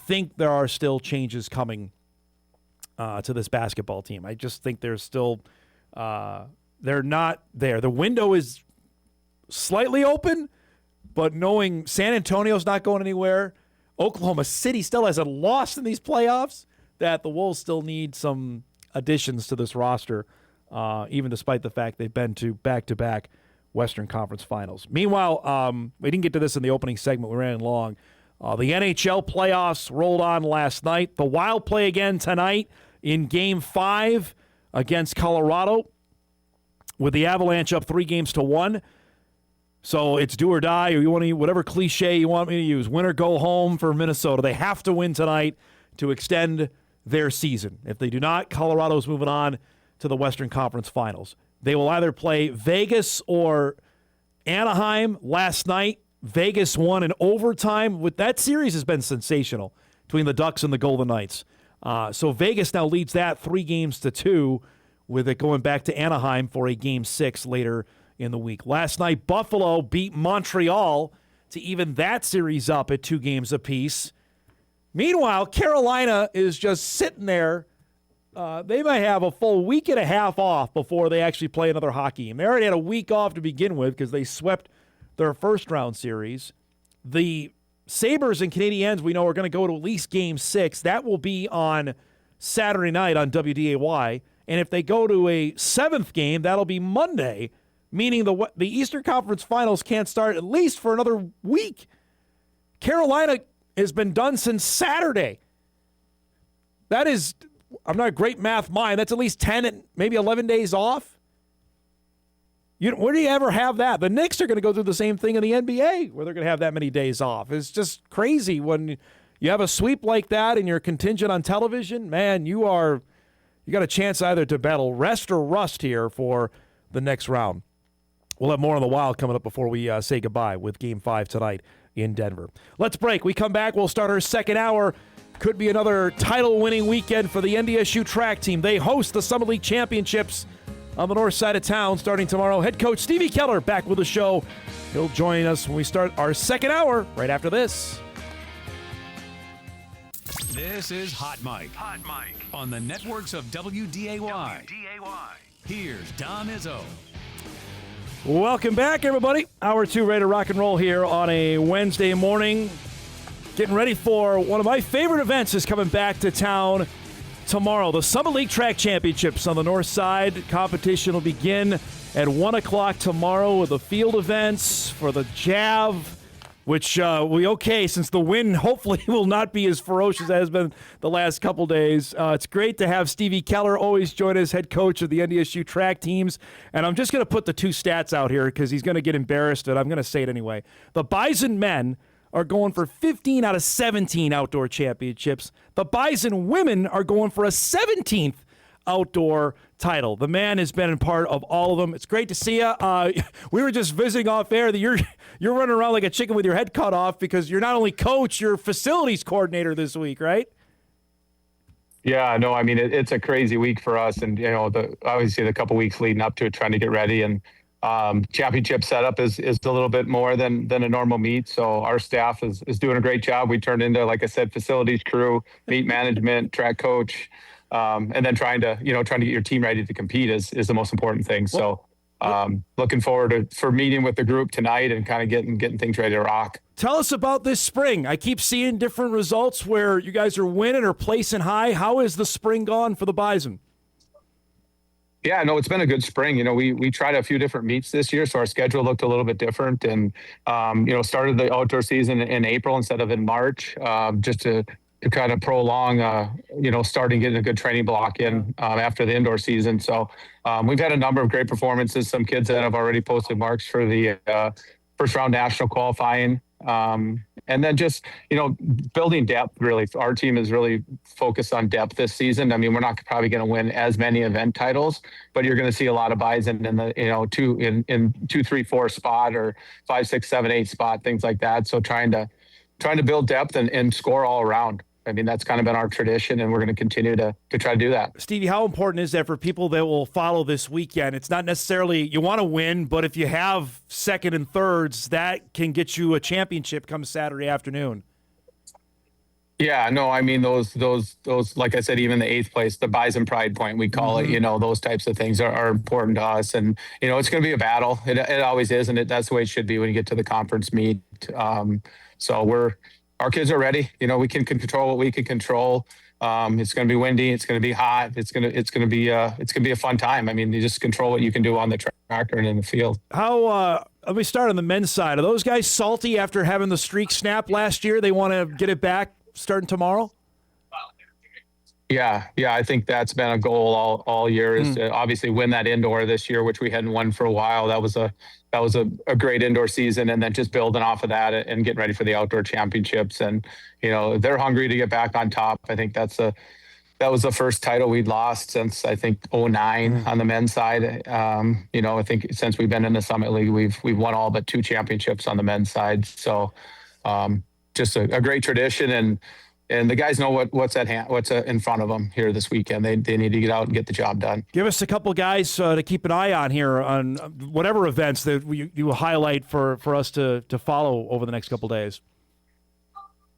think there are still changes coming to this basketball team. I just think there's still they're not there. The window is slightly open, but knowing San Antonio's not going anywhere, Oklahoma City still hasn't lost in these playoffs, that the Wolves still need some additions to this roster, even despite the fact they've been to back-to-back Western Conference Finals. Meanwhile, we didn't get to this in the opening segment. We ran long. The NHL playoffs rolled on last night. The Wild play again tonight in Game 5 against Colorado, with the Avalanche up 3-1. So it's do or die, or you want to whatever cliche you want me to use. Win or go home for Minnesota. They have to win tonight to extend their season. If they do not, Colorado's moving on to the Western Conference Finals. They will either play Vegas or Anaheim. Last night, Vegas won in overtime. That series has been sensational between the Ducks and the Golden Knights. So Vegas now leads that 3-2, with it going back to Anaheim for a Game 6 later in the week. Last night, Buffalo beat Montreal to even that series up at 2 games apiece. Meanwhile, Carolina is just sitting there. They might have a full week and a half off before they actually play another hockey game. They already had a week off to begin with because they swept their first-round series. The Sabres and Canadiens, we know, are going to go to at least Game 6. That will be on Saturday night on WDAY. And if they go to a 7th game, that'll be Monday, meaning the Eastern Conference Finals can't start at least for another week. Carolina has been done since Saturday. That is, I'm not a great math mind, that's at least 10 and maybe 11 days off. Where do you ever have that? The Knicks are going to go through the same thing in the NBA, where they're going to have that many days off. It's just crazy when you have a sweep like that and you're contingent on television. Man, you got a chance either to battle rest or rust here for the next round. We'll have more on the Wild coming up before we say goodbye with Game 5 tonight in Denver. Let's break. We come back. We'll start our second hour. Could be another title-winning weekend for the NDSU track team. They host the Summit League Championships on the north side of town starting tomorrow. Head coach Stevie Keller back with the show. He'll join us when we start our second hour right after this. This is Hot Mike. Hot Mike. On the networks of WDAY. Here's Don Izzo. Welcome back, everybody. Hour 2 ready to rock and roll here on a Wednesday morning. Getting ready for one of my favorite events is coming back to town tomorrow. The Summit League Track Championships on the north side. Competition will begin at 1 o'clock tomorrow with the field events for the Jav, which since the wind hopefully will not be as ferocious as it has been the last couple days. It's great to have Stevie Keller always join as head coach of the NDSU track teams. And I'm just going to put the 2 stats out here because he's going to get embarrassed, but I'm going to say it anyway. The Bison men are going for 15 out of 17 outdoor championships. The Bison women are going for a 17th outdoor title. The man has been a part of all of them. It's great to see you. We were just visiting off air that you're running around like a chicken with your head cut off because you're not only coach, you're facilities coordinator this week, right? Yeah, no, I mean, it's a crazy week for us. And, obviously the couple weeks leading up to it, trying to get ready. And championship setup is a little bit more than a normal meet. So our staff is doing a great job. We turned into, like I said, facilities crew, meet management, track coach, and then trying to get your team ready to compete is the most important thing. So looking forward for meeting with the group tonight and kind of getting things ready to rock. Tell us about this spring. I keep seeing different results where you guys are winning or placing high. How is the spring gone for the Bison? Yeah, no, it's been a good spring. We tried a few different meets this year, so our schedule looked a little bit different, and started the outdoor season in April instead of in March, just to kind of prolong, starting getting a good training block in after the indoor season. So we've had a number of great performances. Some kids that have already posted marks for the first round national qualifying. And then just, building depth, really. Our team is really focused on depth this season. I mean, we're not probably going to win as many event titles, but you're going to see a lot of bison in the, in 2, 3, 4 spot or 5, 6, 7, 8 spot, things like that. So trying to build depth and score all around. I mean, that's kind of been our tradition, and we're going to continue to try to do that. Stevie, how important is that for people that will follow this weekend? It's not necessarily you want to win, but if you have second and thirds, that can get you a championship come Saturday afternoon. Yeah, no, I mean, those, like I said, even the 8th place, the Bison Pride Point, we call it, those types of things are important to us. And, it's going to be a battle. It always is, and that's the way it should be when you get to the conference meet. So our kids are ready. We can control what we can control. It's going to be windy. It's going to be hot. It's going to be a fun time. I mean, you just control what you can do on the tractor and in the field. Let me start on the men's side. Are those guys salty after having the streak snap last year? They want to get it back starting tomorrow? Yeah. I think that's been a goal all year is to obviously win that indoor this year, which we hadn't won for a while. That was a great indoor season, and then just building off of that and getting ready for the outdoor championships. And they're hungry to get back on top. I think that was the first title we'd lost since I think 2009 on the men's side. I think since we've been in the Summit League, we've won all but 2 championships on the men's side. So just a great tradition, and the guys know what's at hand, what's in front of them here this weekend. They need to get out and get the job done. Give us a couple guys to keep an eye on here on whatever events that you will highlight for us to follow over the next couple days.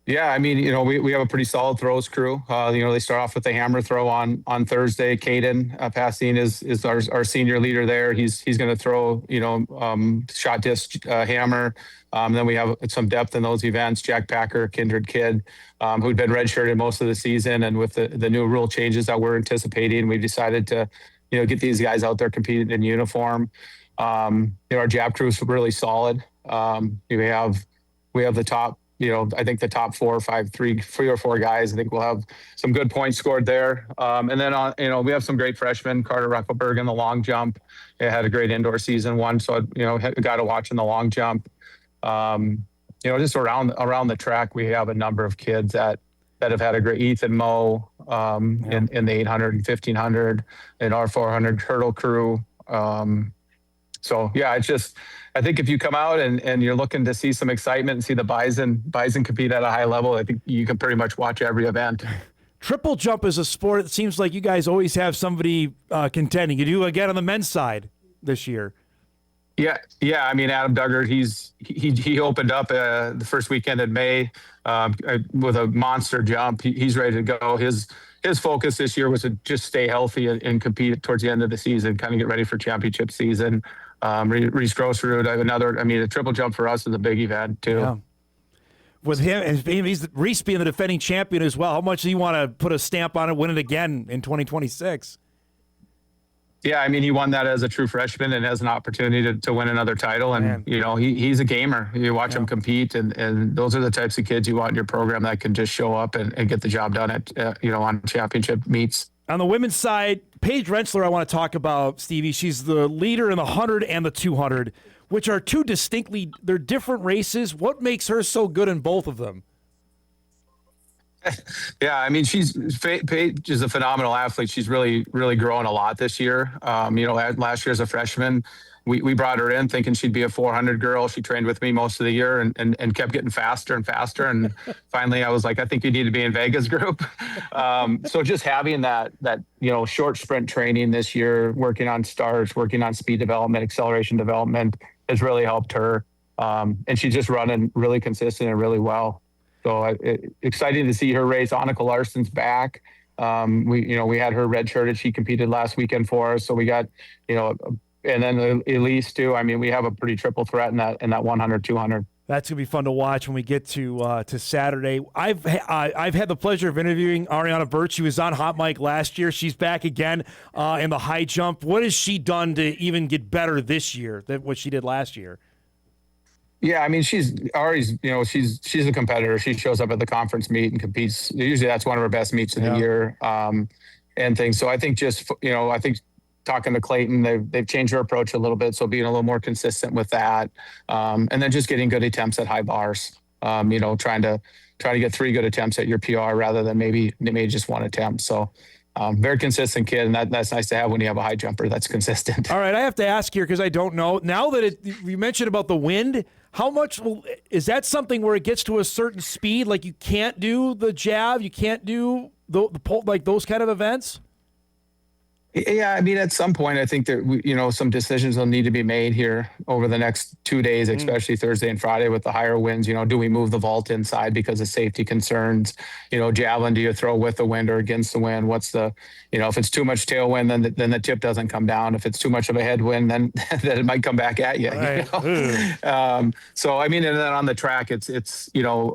Yeah, I mean, we have a pretty solid throws crew. They start off with the hammer throw on Thursday. Caden Passine is our senior leader there. He's going to throw, shot disc hammer. Then we have some depth in those events. Jack Packer, kindred kid, who'd been redshirted most of the season. And with the new rule changes that we're anticipating, we decided to, get these guys out there competing in uniform. Our jab crew is really solid. We have the top, I think the top 4 or 5, 3 or 4 guys. I think we'll have some good points scored there. And then we have some great freshmen. Carter Ruckelberg in the long jump. It had a great indoor season one. So, a guy to watch in the long jump. Just around the track, we have a number of kids that have had a great Ethan Moe in the 800 and 1500 and our 400 hurdle crew. It's just, I think if you come out and you're looking to see some excitement and see the Bison compete at a high level, I think you can pretty much watch every event. Triple jump is a sport. It seems like you guys always have somebody contending. You do again on the men's side this year. Yeah. I mean, Adam Duggart, he opened up the first weekend in May with a monster jump. He's ready to go. His focus this year was to just stay healthy and compete towards the end of the season, kind of get ready for championship season. Reese Grossrud, a triple jump for us is a big event too. Yeah. With him, and Reese being the defending champion as well, how much do you want to put a stamp on it, win it again in 2026? Yeah, I mean, he won that as a true freshman and has an opportunity to win another title. And, he's a gamer. You watch him compete, and those are the types of kids you want in your program that can just show up and get the job done at, on championship meets. On the women's side, Paige Rensselaer, I want to talk about, Stevie. She's the leader in the 100 and the 200, which are they're different races. What makes her so good in both of them? Yeah, I mean, Paige is a phenomenal athlete. She's really, really grown a lot this year. Last year as a freshman, we brought her in thinking she'd be a 400 girl. She trained with me most of the year and kept getting faster and faster. And finally, I was like, I think you need to be in Vega's group. So just having that short sprint training this year, working on starts, working on speed development, acceleration development has really helped her. And she's just running really consistent and really well. So exciting to see her race. Annika Larson's back. We had her redshirted. She competed last weekend for us. So we got, and then Elise too. I mean, we have a pretty triple threat in that 100, 200. That's gonna be fun to watch when we get to Saturday. I've had the pleasure of interviewing Ariana Burt. She was on Hot Mic last year. She's back again in the high jump. What has she done to even get better this year than what she did last year? Yeah, I mean, she's a competitor. She shows up at the conference meet and competes. Usually that's one of her best meets of the year and things. So I think talking to Clayton, they've changed their approach a little bit, so being a little more consistent with that, and then just getting good attempts at high bars. Trying to get 3 good attempts at your PR rather than maybe just 1 attempt. So very consistent kid, and that's nice to have when you have a high jumper that's consistent. All right, I have to ask here because I don't know. Now that you mentioned about the wind, how much is that something where it gets to a certain speed, like you can't do the jab, you can't do the pull, like those kind of events? Yeah, I mean, at some point, I think that some decisions will need to be made here over the next 2 days, especially Thursday and Friday with the higher winds. Do we move the vault inside because of safety concerns? Javelin, do you throw with the wind or against the wind? What's the, if it's too much tailwind, then the tip doesn't come down. If it's too much of a headwind, then it might come back at you. Right. So I mean, and then on the track, it's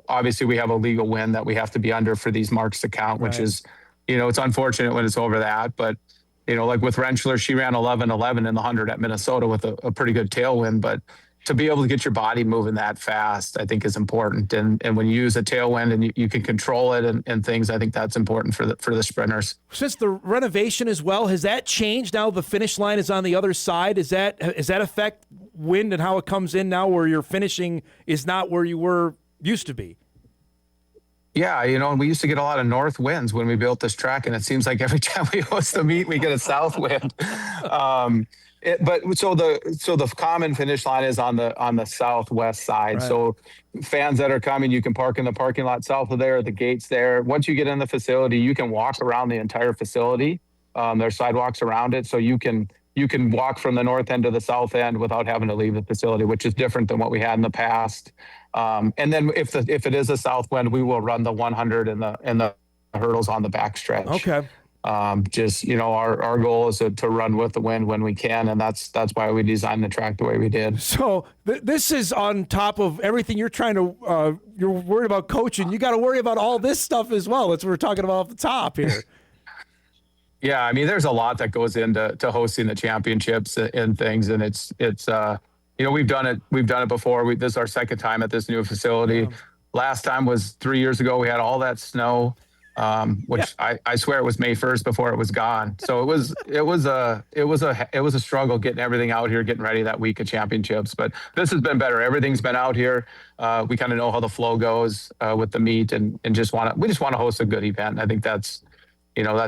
obviously we have a legal wind that we have to be under for these marks to count, which is, it's unfortunate when it's over that, but. Like with Rentschler, she ran 11:11 in the 100 at Minnesota with a pretty good tailwind. But to be able to get your body moving that fast, I think is important. And when you use a tailwind and you can control it and things, I think that's important for the sprinters. Since the renovation as well, has that changed now? The finish line is on the other side. Does that affect wind and how it comes in now, where your finishing is not where you used to be? Yeah, and we used to get a lot of north winds when we built this track, and it seems like every time we host a meet, we get a south wind. So the common finish line is on the southwest side. Right. So fans that are coming, you can park in the parking lot south of there, the gates there. Once you get in the facility, you can walk around the entire facility. There's sidewalks around it, so you can walk from the north end to the south end without having to leave the facility, which is different than what we had in the past. And then if it is a south wind, we will run the 100 and the hurdles on the backstretch. Okay. Our goal is to run with the wind when we can, and that's why we designed the track the way we did. So this is on top of everything you're trying to. You're worried about coaching. You got to worry about all this stuff as well. That's what we're talking about off the top here. Yeah, I mean, there's a lot that goes into hosting the championships and things, and it's we've done it before. This is our second time at this new facility. Yeah. Last time was 3 years ago. We had all that snow, which I swear it was May 1st before it was gone. So it was a struggle getting everything out here, getting ready that week of championships. But this has been better. Everything's been out here. We kind of know how the flow goes with the meet, and we just want to host a good event. I think that's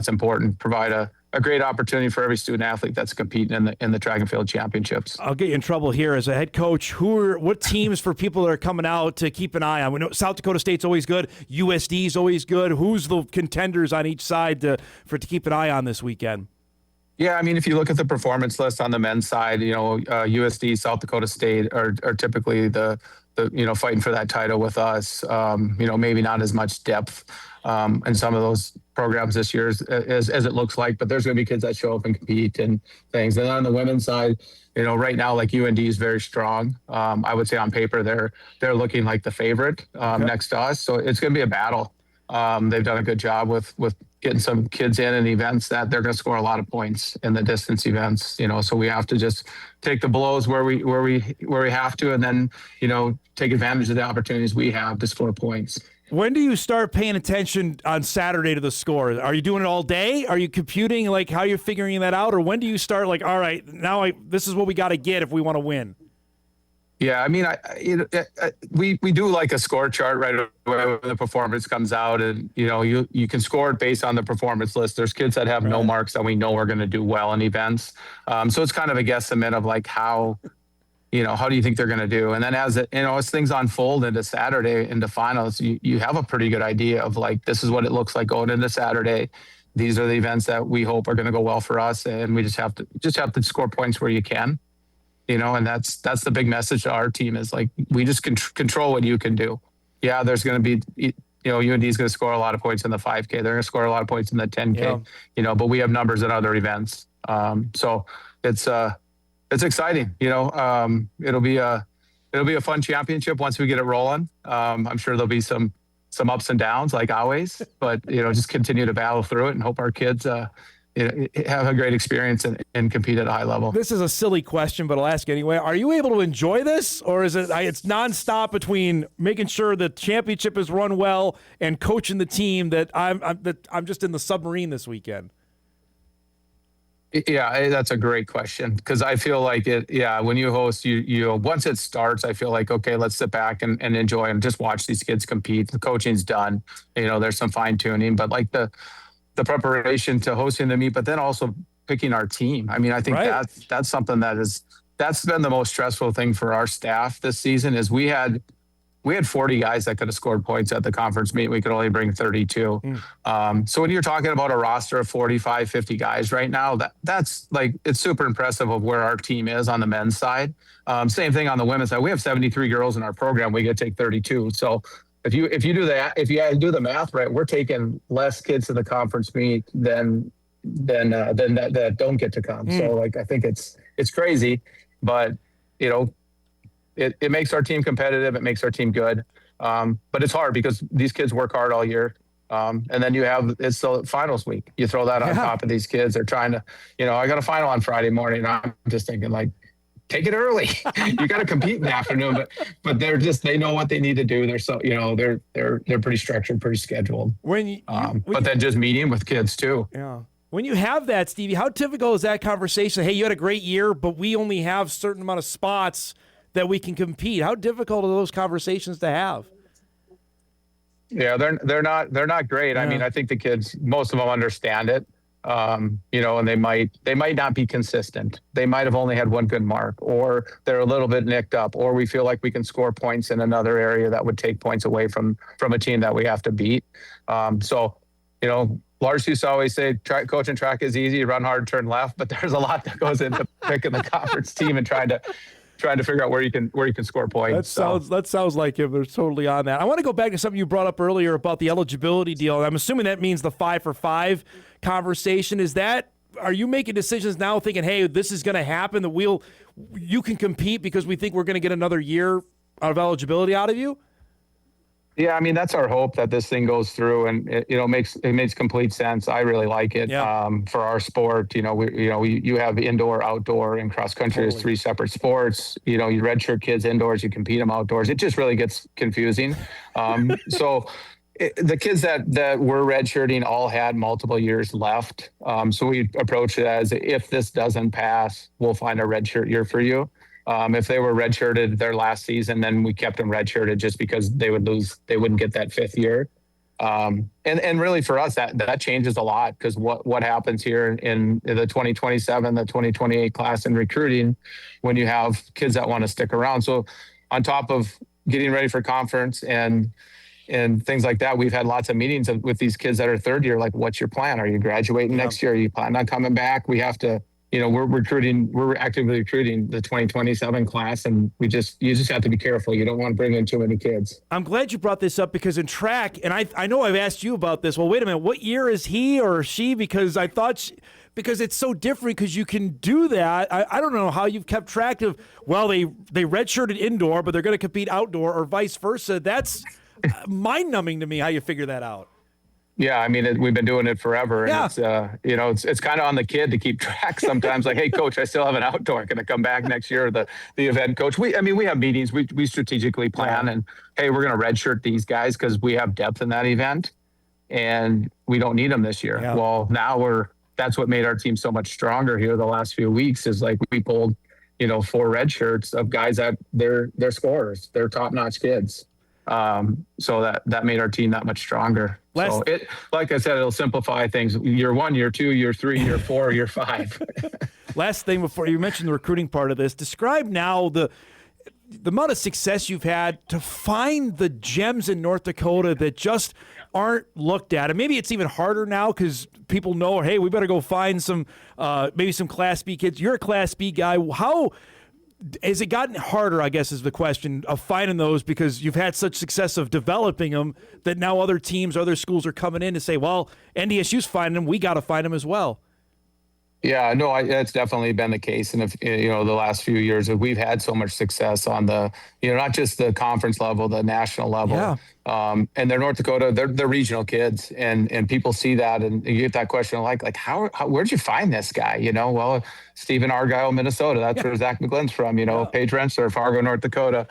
important. Provide a great opportunity for every student athlete that's competing in the track and field championships. I'll get you in trouble here as a head coach. What teams for people that are coming out to keep an eye on? We know South Dakota State's always good. USD is always good. Who's the contenders on each side to keep an eye on this weekend? Yeah, I mean, if you look at the performance list on the men's side, USD, South Dakota State are typically the fighting for that title with us. Maybe not as much depth in some of those programs this year as it looks like, but there's going to be kids that show up and compete and things. And on the women's side, right now, like UND is very strong. I would say on paper, they're looking like the favorite next to us. So it's going to be a battle. They've done a good job with getting some kids in events that they're going to score a lot of points in the distance events. So we have to just take the blows where we have to, and then take advantage of the opportunities we have to score points. When do you start paying attention on Saturday to the score? Are you doing it all day? Are you computing like how you're figuring that out, or when do you start like, all right, now this is what we got to get if we want to win? Yeah, I mean, we do like a score chart right away when the performance comes out, and you can score it based on the performance list. There's kids that have no marks that we know are going to do well in events, so it's kind of a guesstimate of like how do you think they're going to do, and then as things unfold into Saturday into finals, you have a pretty good idea of like this is what it looks like going into Saturday. These are the events that we hope are going to go well for us, and we just have to score points where you can. And that's the big message to our team is like, we just control what you can do. Yeah, there's going to be, UND is going to score a lot of points in the 5K. They're going to score a lot of points in the 10K, but we have numbers in other events. So it's exciting. It'll be a fun championship once we get it rolling. I'm sure there'll be some ups and downs like always, but, just continue to battle through it and hope our kids, have a great experience and compete at a high level. This is a silly question, but I'll ask anyway. Are you able to enjoy this, or is it's nonstop between making sure the championship is run well and coaching the team that I'm just in the submarine this weekend? Yeah, that's a great question because I feel like it. Yeah, when you host, you once it starts, I feel like okay, let's sit back and enjoy and just watch these kids compete. The coaching's done. There's some fine tuning, but like the preparation to hosting the meet, but then also picking our team. I mean, I think that's something that's been the most stressful thing for our staff this season. Is we had 40 guys that could have scored points at the conference meet. We could only bring 32. So when you're talking about a roster of 45, 50 guys right now, that's like, it's super impressive of where our team is on the men's side. Same thing on the women's side. We have 73 girls in our program. We get to take 32. So if you do that, if you do the math right, we're taking less kids to the conference meet than that don't get to come. So like, I think it's crazy, but it makes our team competitive. It makes our team good. But it's hard because these kids work hard all year. And then it's the finals week. You throw that on top of these kids. They're trying to, I got a final on Friday morning. I'm just thinking like, take it early. You got to compete in the afternoon, but they know what they need to do. They're so, they're pretty structured, pretty scheduled. But then just meeting with kids too. Yeah. When you have that, Stevie, how typical is that conversation? Hey, you had a great year, but we only have a certain amount of spots that we can compete. How difficult are those conversations to have? Yeah, they're not great. Yeah. I mean, I think the kids, most of them understand it. And they might not be consistent. They might have only had one good mark, or they're a little bit nicked up, or we feel like we can score points in another area that would take points away from a team that we have to beat. Lars used to always say, coaching track is easy, run hard, turn left, but there's a lot that goes into picking the conference team and trying to figure out where you can score points. That sounds like him. They're totally on that. I want to go back to something you brought up earlier about the eligibility deal. I'm assuming that means the 5-for-5 conversation. Are you making decisions now thinking, hey, this is going to happen, that you can compete because we think we're going to get another year of eligibility out of you? Yeah, I mean, that's our hope that this thing goes through, and it makes complete sense. I really like it for our sport. You have indoor, outdoor, and cross country as 3 separate sports. You redshirt kids indoors, you compete them outdoors. It just really gets confusing. So the kids that were redshirting all had multiple years left. So we approached it as, if this doesn't pass, we'll find a redshirt year for you. If they were redshirted their last season, then we kept them redshirted just because they wouldn't get that 5th year. And really for us, that changes a lot, because what happens here in the 2027, the 2028 class in recruiting, when you have kids that want to stick around. So on top of getting ready for conference and things like that, we've had lots of meetings with these kids that are 3rd year. Like, what's your plan? Are you graduating next year? Are you planning on coming back? We have to, we're actively recruiting the 2027 class, and you just have to be careful. You don't want to bring in too many kids. I'm glad you brought this up, because in track, and I know I've asked you about this. Well, wait a minute, what year is he or she? Because I thought, because it's so different, because you can do that. I don't know how you've kept track of, well, they redshirted indoor, but they're going to compete outdoor, or vice versa. That's mind-numbing to me how you figure that out. Yeah, I mean, we've been doing it forever, and it's kind of on the kid to keep track sometimes. Like, hey, coach, I still have an outdoor. Going to come back next year? The event coach. We have meetings. We strategically plan, and hey, we're going to redshirt these guys because we have depth in that event, and we don't need them this year. Yeah. Well, now that's what made our team so much stronger here the last few weeks. Is like we pulled, 4 red shirts of guys that they're scorers. They're top-notch kids. So that made our team that much stronger. So like I said, it'll simplify things. Year 1, year 2, year 3, year 4, year 5. Last thing before you mentioned the recruiting part of this, describe now the amount of success you've had to find the gems in North Dakota that just aren't looked at. And maybe it's even harder now because people know, hey, we better go find some, maybe some Class B kids. You're a Class B guy. How has it gotten harder, I guess, is the question, of finding those, because you've had such success of developing them that now other teams, other schools are coming in to say, well, NDSU's finding them, we got to find them as well. Yeah, no, it's definitely been the case. And if, the last few years, we've had so much success on the, not just the conference level, the national level. Yeah. And they're North Dakota, they're regional kids, and people see that, and you get that question like where'd you find this guy? Well, Stephen Argyle, Minnesota, that's where Zach McGlynn's from, Paige Rensler, Fargo, North Dakota.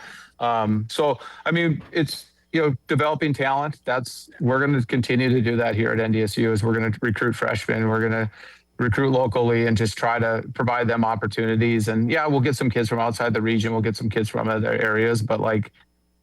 So, I mean, it's, developing talent. We're going to continue to do that here at NDSU. Is we're going to recruit freshmen. We're going to, recruit locally and just try to provide them opportunities. And yeah, we'll get some kids from outside the region. We'll get some kids from other areas, but like,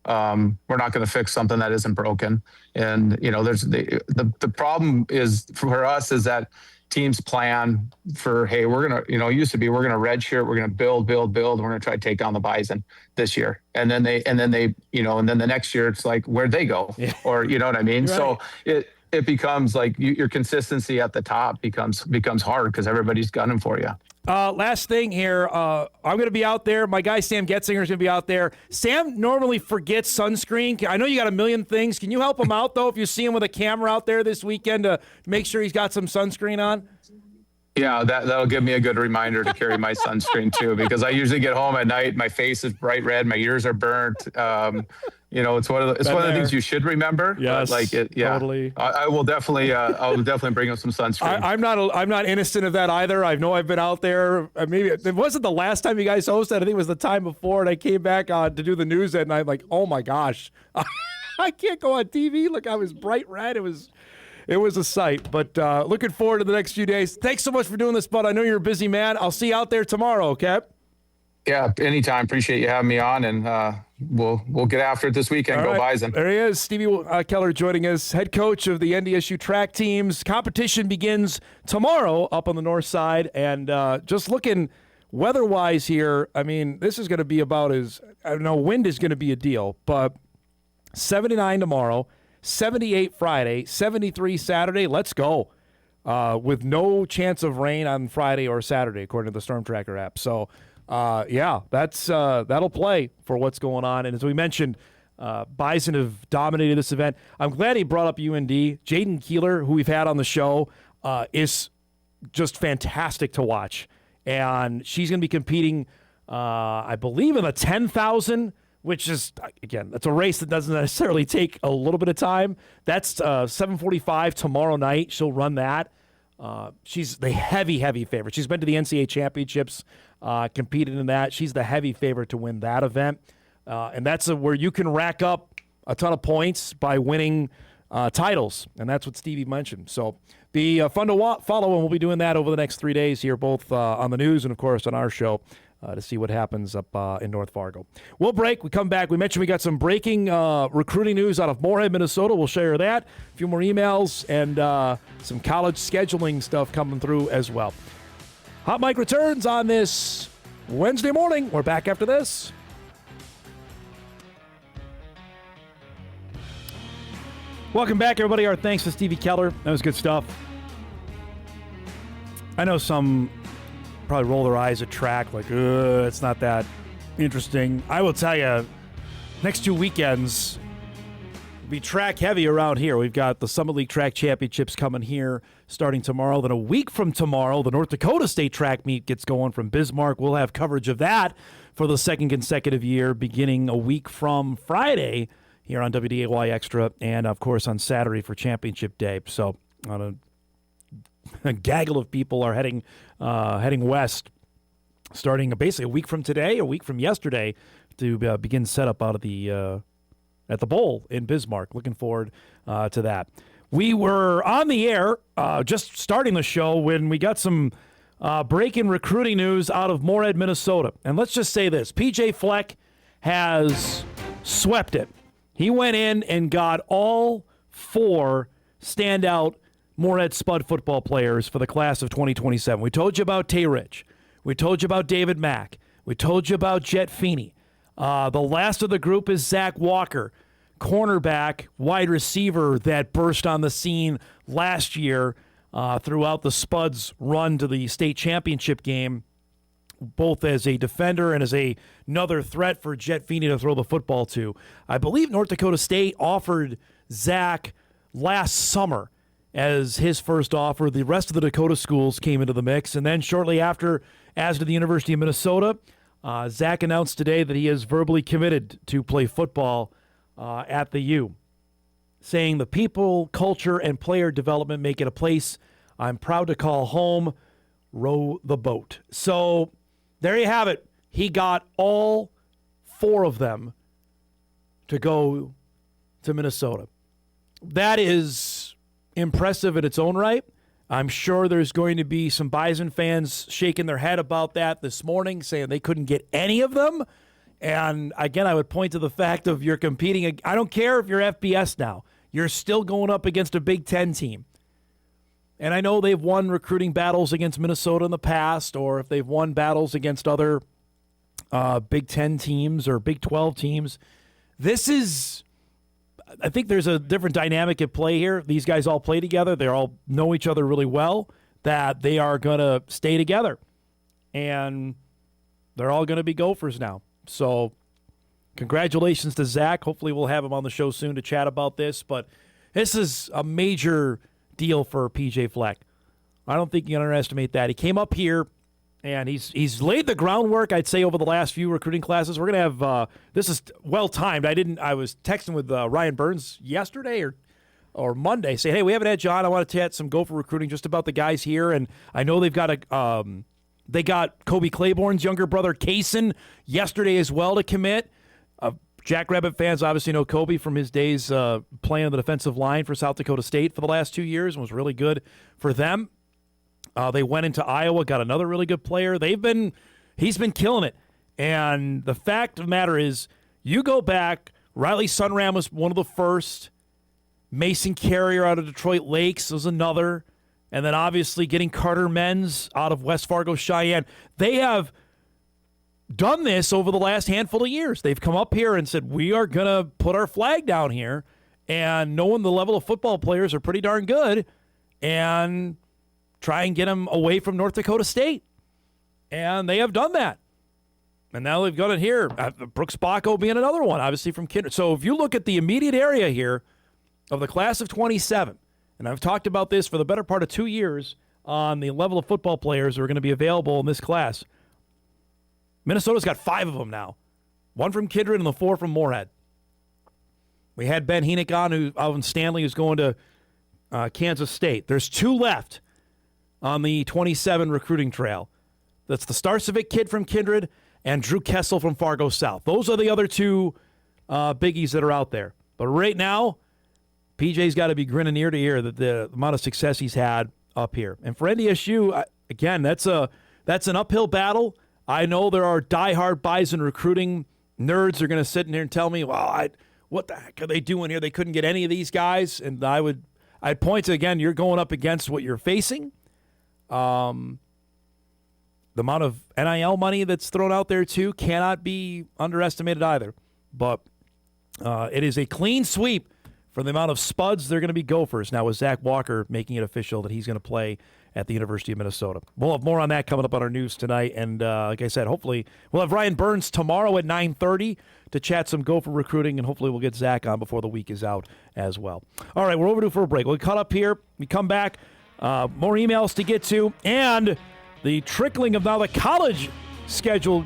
we're not going to fix something that isn't broken. And, there's the problem is for us is that teams plan for, hey, we're going to, it used to be, we're going to redshirt, we're going to build, and we're going to try to take down the Bison this year. And then the next year it's like, where'd they go? Yeah. Or, you know what I mean? Right. So it becomes like your consistency at the top becomes hard because everybody's gunning for you. Last thing here. I'm going to be out there. My guy Sam Getzinger is going to be out there. Sam normally forgets sunscreen. I know you got a million things. Can you help him out, though, if you see him with a camera out there this weekend to make sure he's got some sunscreen on? Yeah, that'll give me a good reminder to carry my sunscreen, too, because I usually get home at night. My face is bright red. My ears are burnt. It's one of the things you should remember. Yes, totally. I will definitely. I'll definitely bring up some sunscreen. I'm not innocent of that either. I know I've been out there. Maybe it wasn't the last time you guys hosted. I think it was the time before, and I came back to do the news, and I'm like, oh my gosh, I can't go on TV. Look, I was bright red. It was a sight. But looking forward to the next few days. Thanks so much for doing this, bud. I know you're a busy man. I'll see you out there tomorrow. Okay. Yeah, anytime. Appreciate you having me on, and we'll get after it this weekend. All Go right. Bison. There he is, Stevie Keller joining us, head coach of the NDSU track teams. Competition begins tomorrow up on the north side, and just looking weather-wise here, I mean, this is going to be about wind is going to be a deal, but 79 tomorrow, 78 Friday, 73 Saturday. Let's go. With no chance of rain on Friday or Saturday, according to the Storm Tracker app. So, that'll play for what's going on. And as we mentioned, Bison have dominated this event. I'm glad he brought up UND. Jaden Keeler, who we've had on the show, is just fantastic to watch. And she's going to be competing, I believe, in the 10,000, which is, again, that's a race that doesn't necessarily take a little bit of time. That's 7:45 tomorrow night. She'll run that. She's the heavy favorite. She's been to the NCAA championships, competed in that. She's the heavy favorite to win that event. And that's where you can rack up a ton of points by winning titles. And that's what Stevie mentioned. So be fun to follow, and we'll be doing that over the next 3 days here, both on the news and, of course, on our show. To see what happens up in North Fargo. We'll break. We come back. We mentioned we got some breaking recruiting news out of Moorhead, Minnesota. We'll share that. A few more emails and some college scheduling stuff coming through as well. Hot Mic returns on this Wednesday morning. We're back after this. Welcome back, everybody. Our thanks to Stevie Keller. That was good stuff. I know some probably roll their eyes at track like, it's not that interesting. I will tell you, next 2 weekends will be track heavy around here. We've got the Summit League Track Championships coming here starting tomorrow. Then a week from tomorrow, the North Dakota State Track Meet gets going from Bismarck. We'll have coverage of that for the second consecutive year, beginning a week from Friday here on WDAY Extra, and of course on Saturday for Championship Day. So on a gaggle of people are heading west, starting basically a week from today, a week from yesterday, to begin setup out of the at the bowl in Bismarck. Looking forward to that. We were on the air just starting the show when we got some breaking recruiting news out of Moorhead, Minnesota. And let's just say this: PJ Fleck has swept it. He went in and got all 4 standout Moorhead Spud football players for the class of 2027. We told you about Tay Rich. We told you about David Mack. We told you about Jet Feeney. The last of the group is Zach Walker, cornerback, wide receiver that burst on the scene last year throughout the Spuds' run to the state championship game, both as a defender and as another threat for Jet Feeney to throw the football to. I believe North Dakota State offered Zach last summer as his first offer. The rest of the Dakota schools came into the mix. And then shortly after, as did the University of Minnesota, Zach announced today that he is verbally committed to play football at the U, saying the people, culture, and player development make it a place I'm proud to call home. Row the boat. So there you have it. He got all 4 of them to go to Minnesota. That is impressive in its own right. I'm sure there's going to be some Bison fans shaking their head about that this morning, saying they couldn't get any of them. And again, I would point to the fact of you're competing. I don't care if you're FBS now. You're still going up against a Big Ten team. And I know they've won recruiting battles against Minnesota in the past, or if they've won battles against other Big Ten teams or Big 12 teams. I think there's a different dynamic at play here. These guys all play together. They all know each other really well, that they are going to stay together. And they're all going to be Gophers now. So congratulations to Zach. Hopefully we'll have him on the show soon to chat about this. But this is a major deal for PJ Fleck. I don't think you can underestimate that. He came up here, and he's laid the groundwork, I'd say, over the last few recruiting classes. We're going to have this is well-timed. I was texting with Ryan Burns yesterday or Monday saying, hey, we haven't had John. I want to chat some Gopher recruiting just about the guys here. And I know they've got they got Kobe Claiborne's younger brother, Kaysen, yesterday as well to commit. Jackrabbit fans obviously know Kobe from his days playing on the defensive line for South Dakota State for the last 2 years and was really good for them. They went into Iowa, got another really good player. He's been killing it. And the fact of the matter is, you go back, Riley Sunram was one of the first. Mason Carrier out of Detroit Lakes was another. And then obviously getting Carter Menz out of West Fargo Cheyenne. They have done this over the last handful of years. They've come up here and said, we are going to put our flag down here. And knowing the level of football players are pretty darn good. And try and get them away from North Dakota State. And they have done that. And now they've got it here. Brooks Bacco being another one, obviously from Kindred. So if you look at the immediate area here of the class of 27, and I've talked about this for the better part of 2 years on the level of football players who are going to be available in this class, Minnesota's got 5 of them now. 1 from Kindred and the 4 from Moorhead. We had Ben Heenek on, Alvin Stanley, who's going to Kansas State. There's 2 left on the 27 recruiting trail. That's the Starcevic kid from Kindred and Drew Kessel from Fargo South. Those are the other 2 biggies that are out there. But right now, PJ's got to be grinning ear to ear that the amount of success he's had up here. And for NDSU, again, that's an uphill battle. I know there are diehard Bison recruiting nerds who are going to sit in here and tell me, well, what the heck are they doing here? They couldn't get any of these guys. And I'd point to, again, you're going up against what you're facing. The amount of NIL money that's thrown out there, too, cannot be underestimated either. But it is a clean sweep for the amount of spuds they're going to be Gophers. Now with Zach Walker making it official that he's going to play at the University of Minnesota. We'll have more on that coming up on our news tonight. And like I said, hopefully we'll have Ryan Burns tomorrow at 9:30 to chat some Gopher recruiting, and hopefully we'll get Zach on before the week is out as well. All right, we're overdue for a break. We'll cut up here. We come back. More emails to get to, and the trickling of now the college schedule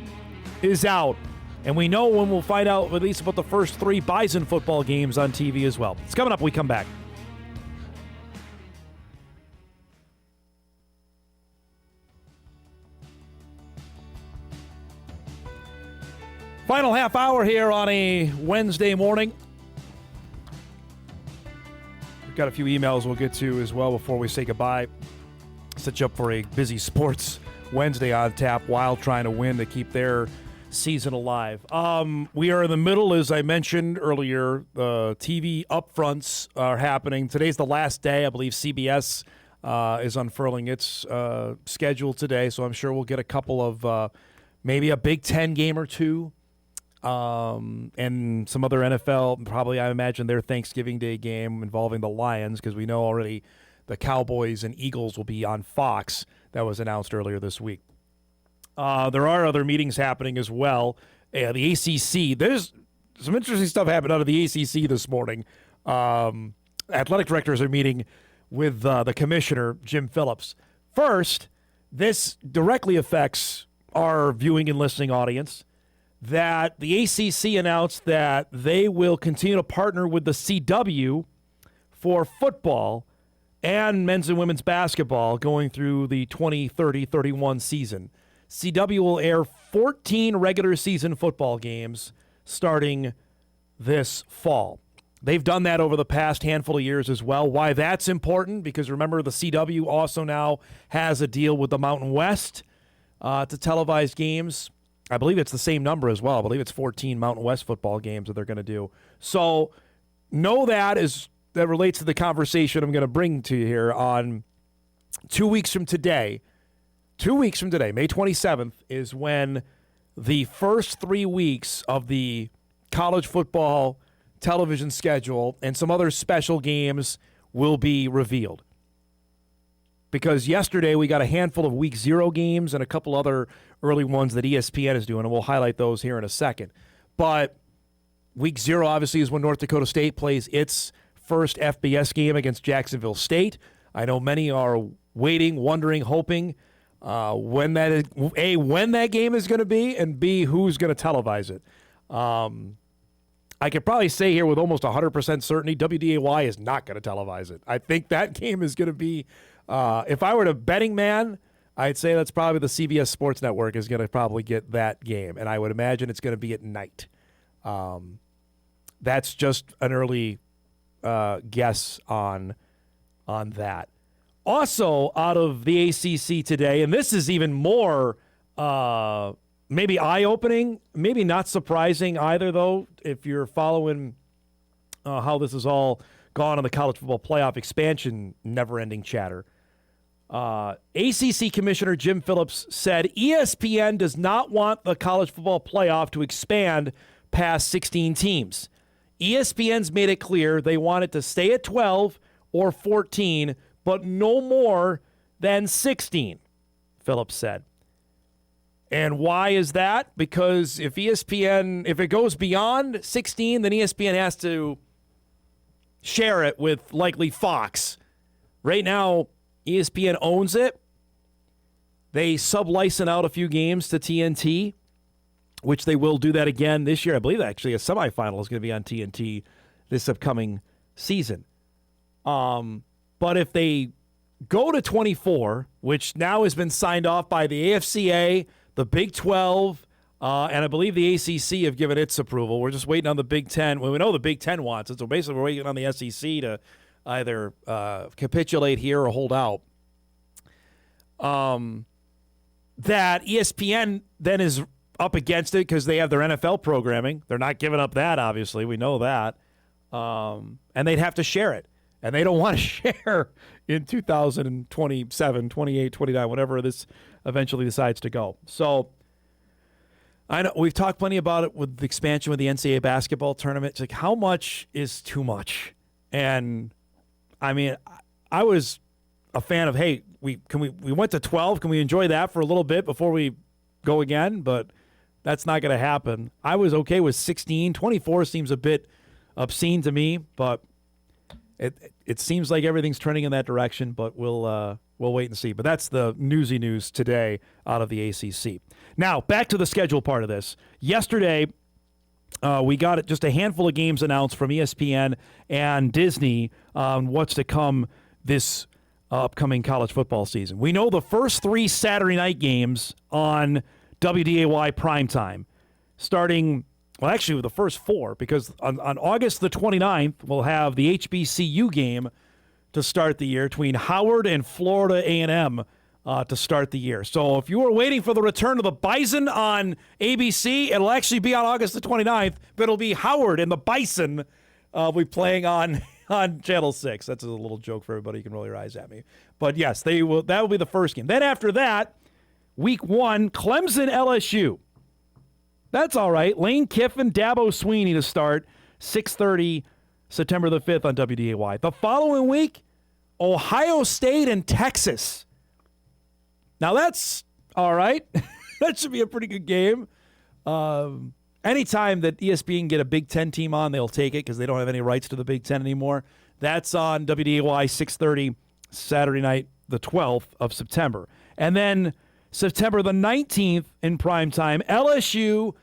is out. And we know when we'll find out at least about the first 3 Bison football games on TV as well. It's coming up when we come back. Final half hour here on a Wednesday morning. We've got a few emails we'll get to as well before we say goodbye. Set you up for a busy sports Wednesday on tap while trying to win to keep their season alive. We are in the middle, as I mentioned earlier. The TV upfronts are happening. Today's the last day. I believe CBS is unfurling its schedule today, so I'm sure we'll get a couple of maybe a Big Ten game or 2 and some other NFL, probably I imagine their Thanksgiving Day game involving the Lions, because we know already the Cowboys and Eagles will be on Fox. That was announced earlier this week. There are other meetings happening as well. The ACC, there's some interesting stuff happened out of the ACC this morning. Athletic directors are meeting with the commissioner, Jim Phillips. First, this directly affects our viewing and listening audience, that the ACC announced that they will continue to partner with the CW for football and men's and women's basketball going through the 2030-31 season. CW will air 14 regular season football games starting this fall. They've done that over the past handful of years as well. Why that's important, because remember the CW also now has a deal with the Mountain West to televise games. I believe it's the same number as well. I believe it's 14 Mountain West football games that they're going to do. So know that relates to the conversation I'm going to bring to you here on 2 weeks from today. 2 weeks from today, May 27th, is when the first 3 weeks of the college football television schedule and some other special games will be revealed. Because yesterday we got a handful of week 0 games and a couple other early ones that ESPN is doing, and we'll highlight those here in a second. But week 0 obviously is when North Dakota State plays its first FBS game against Jacksonville State. I know many are waiting, wondering, hoping when that game is going to be, and B, who's going to televise it. I could probably say here with almost 100% certainty, WDAY is not going to televise it. I think that game is going to be, if I were a betting man, I'd say that's probably the CBS Sports Network is going to probably get that game, and I would imagine it's going to be at night. That's just an early guess on that. Also, out of the ACC today, and this is even more maybe eye-opening, maybe not surprising either, though, if you're following how this has all gone on the college football playoff expansion never-ending chatter. ACC Commissioner Jim Phillips said ESPN does not want the college football playoff to expand past 16 teams. ESPN's made it clear they want it to stay at 12 or 14, but no more than 16, Phillips said. And why is that? Because if it goes beyond 16, then ESPN has to share it with likely Fox. Right now, ESPN owns it. They sub-license out a few games to TNT, which they will do that again this year. I believe actually a semifinal is going to be on TNT this upcoming season. But if they go to 24, which now has been signed off by the AFCA, the Big 12, and I believe the ACC have given its approval. We're just waiting on the Big 10. Well, we know the Big 10 wants it, so basically we're waiting on the SEC to either capitulate here or hold out. That ESPN then is up against it because they have their NFL programming. They're not giving up that, obviously. We know that. And they'd have to share it. And they don't want to share in 2027, 28, 29, whatever this eventually decides to go. So I know we've talked plenty about it with the expansion with the NCAA basketball tournament. It's like, how much is too much? And I mean, I was a fan of, hey, we went to 12. Can we enjoy that for a little bit before we go again? But that's not going to happen. I was okay with 16. 24 seems a bit obscene to me, but it seems like everything's trending in that direction, but we'll wait and see. But that's the newsy news today out of the ACC. Now, back to the schedule part of this. Yesterday, we got just a handful of games announced from ESPN and Disney on what's to come this upcoming college football season. We know the first 3 Saturday night games on WDAY primetime, starting... Well, actually, the first 4, because on August the 29th, we'll have the HBCU game to start the year between Howard and Florida A&M to start the year. So if you were waiting for the return of the Bison on ABC, it'll actually be on August the 29th, but it'll be Howard and the Bison will be playing on Channel 6. That's a little joke for everybody. You can roll your eyes at me. But yes, that will be the first game. Then after that, week 1, Clemson LSU. That's all right. Lane Kiffin, Dabo Sweeney to start, 6:30, September the 5th on WDAY. The following week, Ohio State and Texas. Now that's all right. That should be a pretty good game. Anytime that ESPN can get a Big Ten team on, they'll take it because they don't have any rights to the Big Ten anymore. That's on WDAY, 6:30, Saturday night, the 12th of September. And then September the 19th in primetime, LSU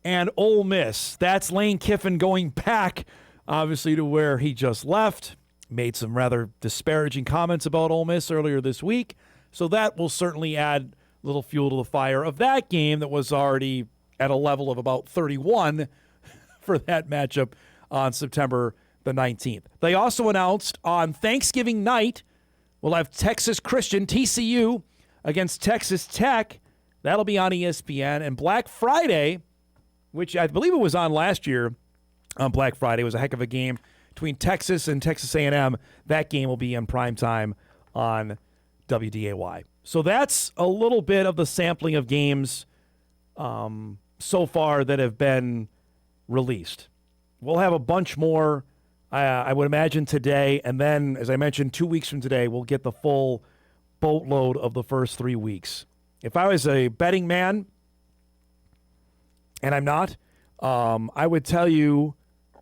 and Ole Miss. That's Lane Kiffin going back, obviously, to where he just left. Made some rather disparaging comments about Ole Miss earlier this week. So that will certainly add a little fuel to the fire of that game that was already at a level of about 31 for that matchup on September the 19th. They also announced on Thanksgiving night, we'll have Texas Christian, TCU, against Texas Tech. That'll be on ESPN. And Black Friday, which I believe it was on last year on Black Friday, was a heck of a game between Texas and Texas A&M. That game will be in primetime on WDAY. So that's a little bit of the sampling of games so far that have been released. We'll have a bunch more, I would imagine, today. And then, as I mentioned, 2 weeks from today, we'll get the full boatload of the first 3 weeks. If I was a betting man, and I'm not, I would tell you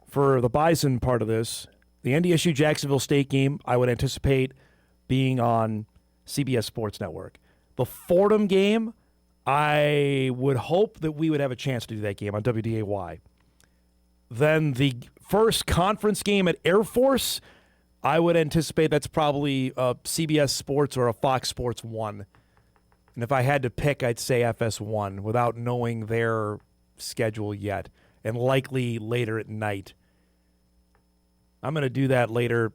for the Bison part of this, the NDSU Jacksonville State game, I would anticipate being on CBS Sports Network. The Fordham game, I would hope that we would have a chance to do that game on WDAY. Then the first conference game at Air Force, I would anticipate that's probably a CBS Sports or a Fox Sports 1. And if I had to pick, I'd say FS1 without knowing their schedule yet, and likely later at night. I'm going to do that later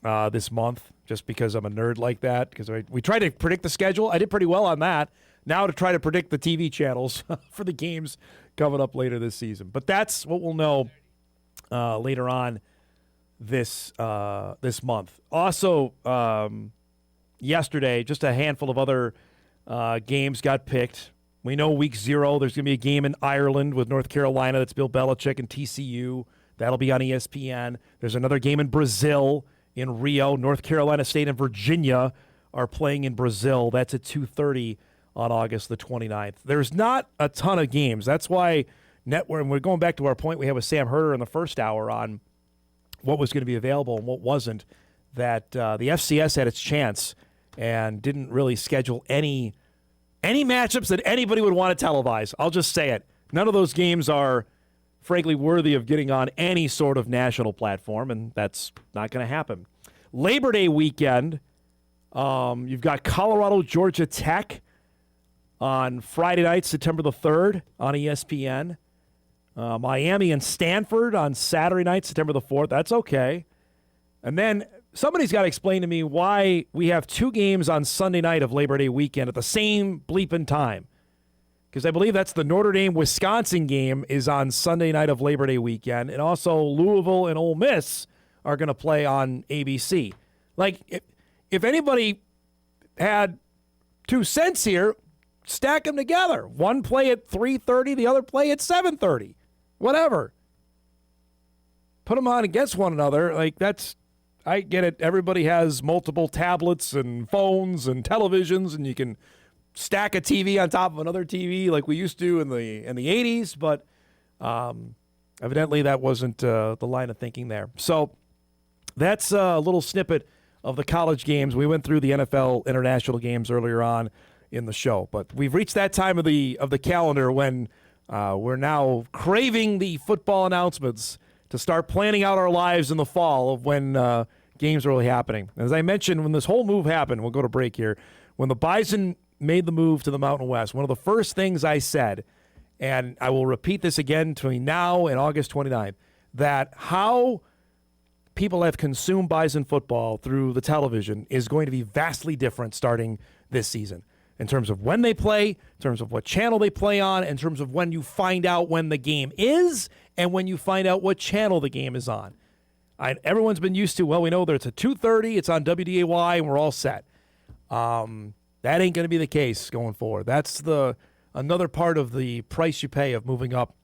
this month just because I'm a nerd like that, because we tried to predict the schedule. I did pretty well on that. Now to try to predict the TV channels for the games coming up later this season. But that's what we'll know later on this month. Also, yesterday, just a handful of other games got picked. We know week 0, there's going to be a game in Ireland with North Carolina. That's Bill Belichick and TCU. That'll be on ESPN. There's another game in Brazil, in Rio. North Carolina State and Virginia are playing in Brazil. That's at 2:30 on August the 29th. There's not a ton of games. That's why we're going back to our point we had with Sam Herder in the first hour on what was going to be available and what wasn't, that the FCS had its chance and didn't really schedule any matchups that anybody would want to televise. I'll just say it. None of those games are, frankly, worthy of getting on any sort of national platform, and that's not going to happen. Labor Day weekend, you've got Colorado, Georgia Tech on Friday night, September the 3rd on ESPN. Miami and Stanford on Saturday night, September the 4th. That's okay. And then somebody's got to explain to me why we have 2 games on Sunday night of Labor Day weekend at the same bleeping time. Because I believe that's the Notre Dame-Wisconsin game is on Sunday night of Labor Day weekend. And also Louisville and Ole Miss are going to play on ABC. Like, if anybody had 2 cents here, stack them together. One play at 3:30, the other play at 7:30. Whatever. Put them on against one another. Like, I get it. Everybody has multiple tablets and phones and televisions, and you can stack a TV on top of another TV like we used to in the 80s, but evidently that wasn't the line of thinking there. So that's a little snippet of the college games. We went through the NFL international games earlier on in the show, but we've reached that time of the calendar when we're now craving the football announcements to start planning out our lives in the fall of when games are really happening. As I mentioned, when this whole move happened, we'll go to break here, when the Bison made the move to the Mountain West, one of the first things I said, and I will repeat this again between now and August 29th, that how people have consumed Bison football through the television is going to be vastly different starting this season in terms of when they play, in terms of what channel they play on, in terms of when you find out when the game is and when you find out what channel the game is on. Everyone's been used to, well, we know that it's at 2:30, it's on WDAY, and we're all set. That ain't going to be the case going forward. That's another part of the price you pay of moving up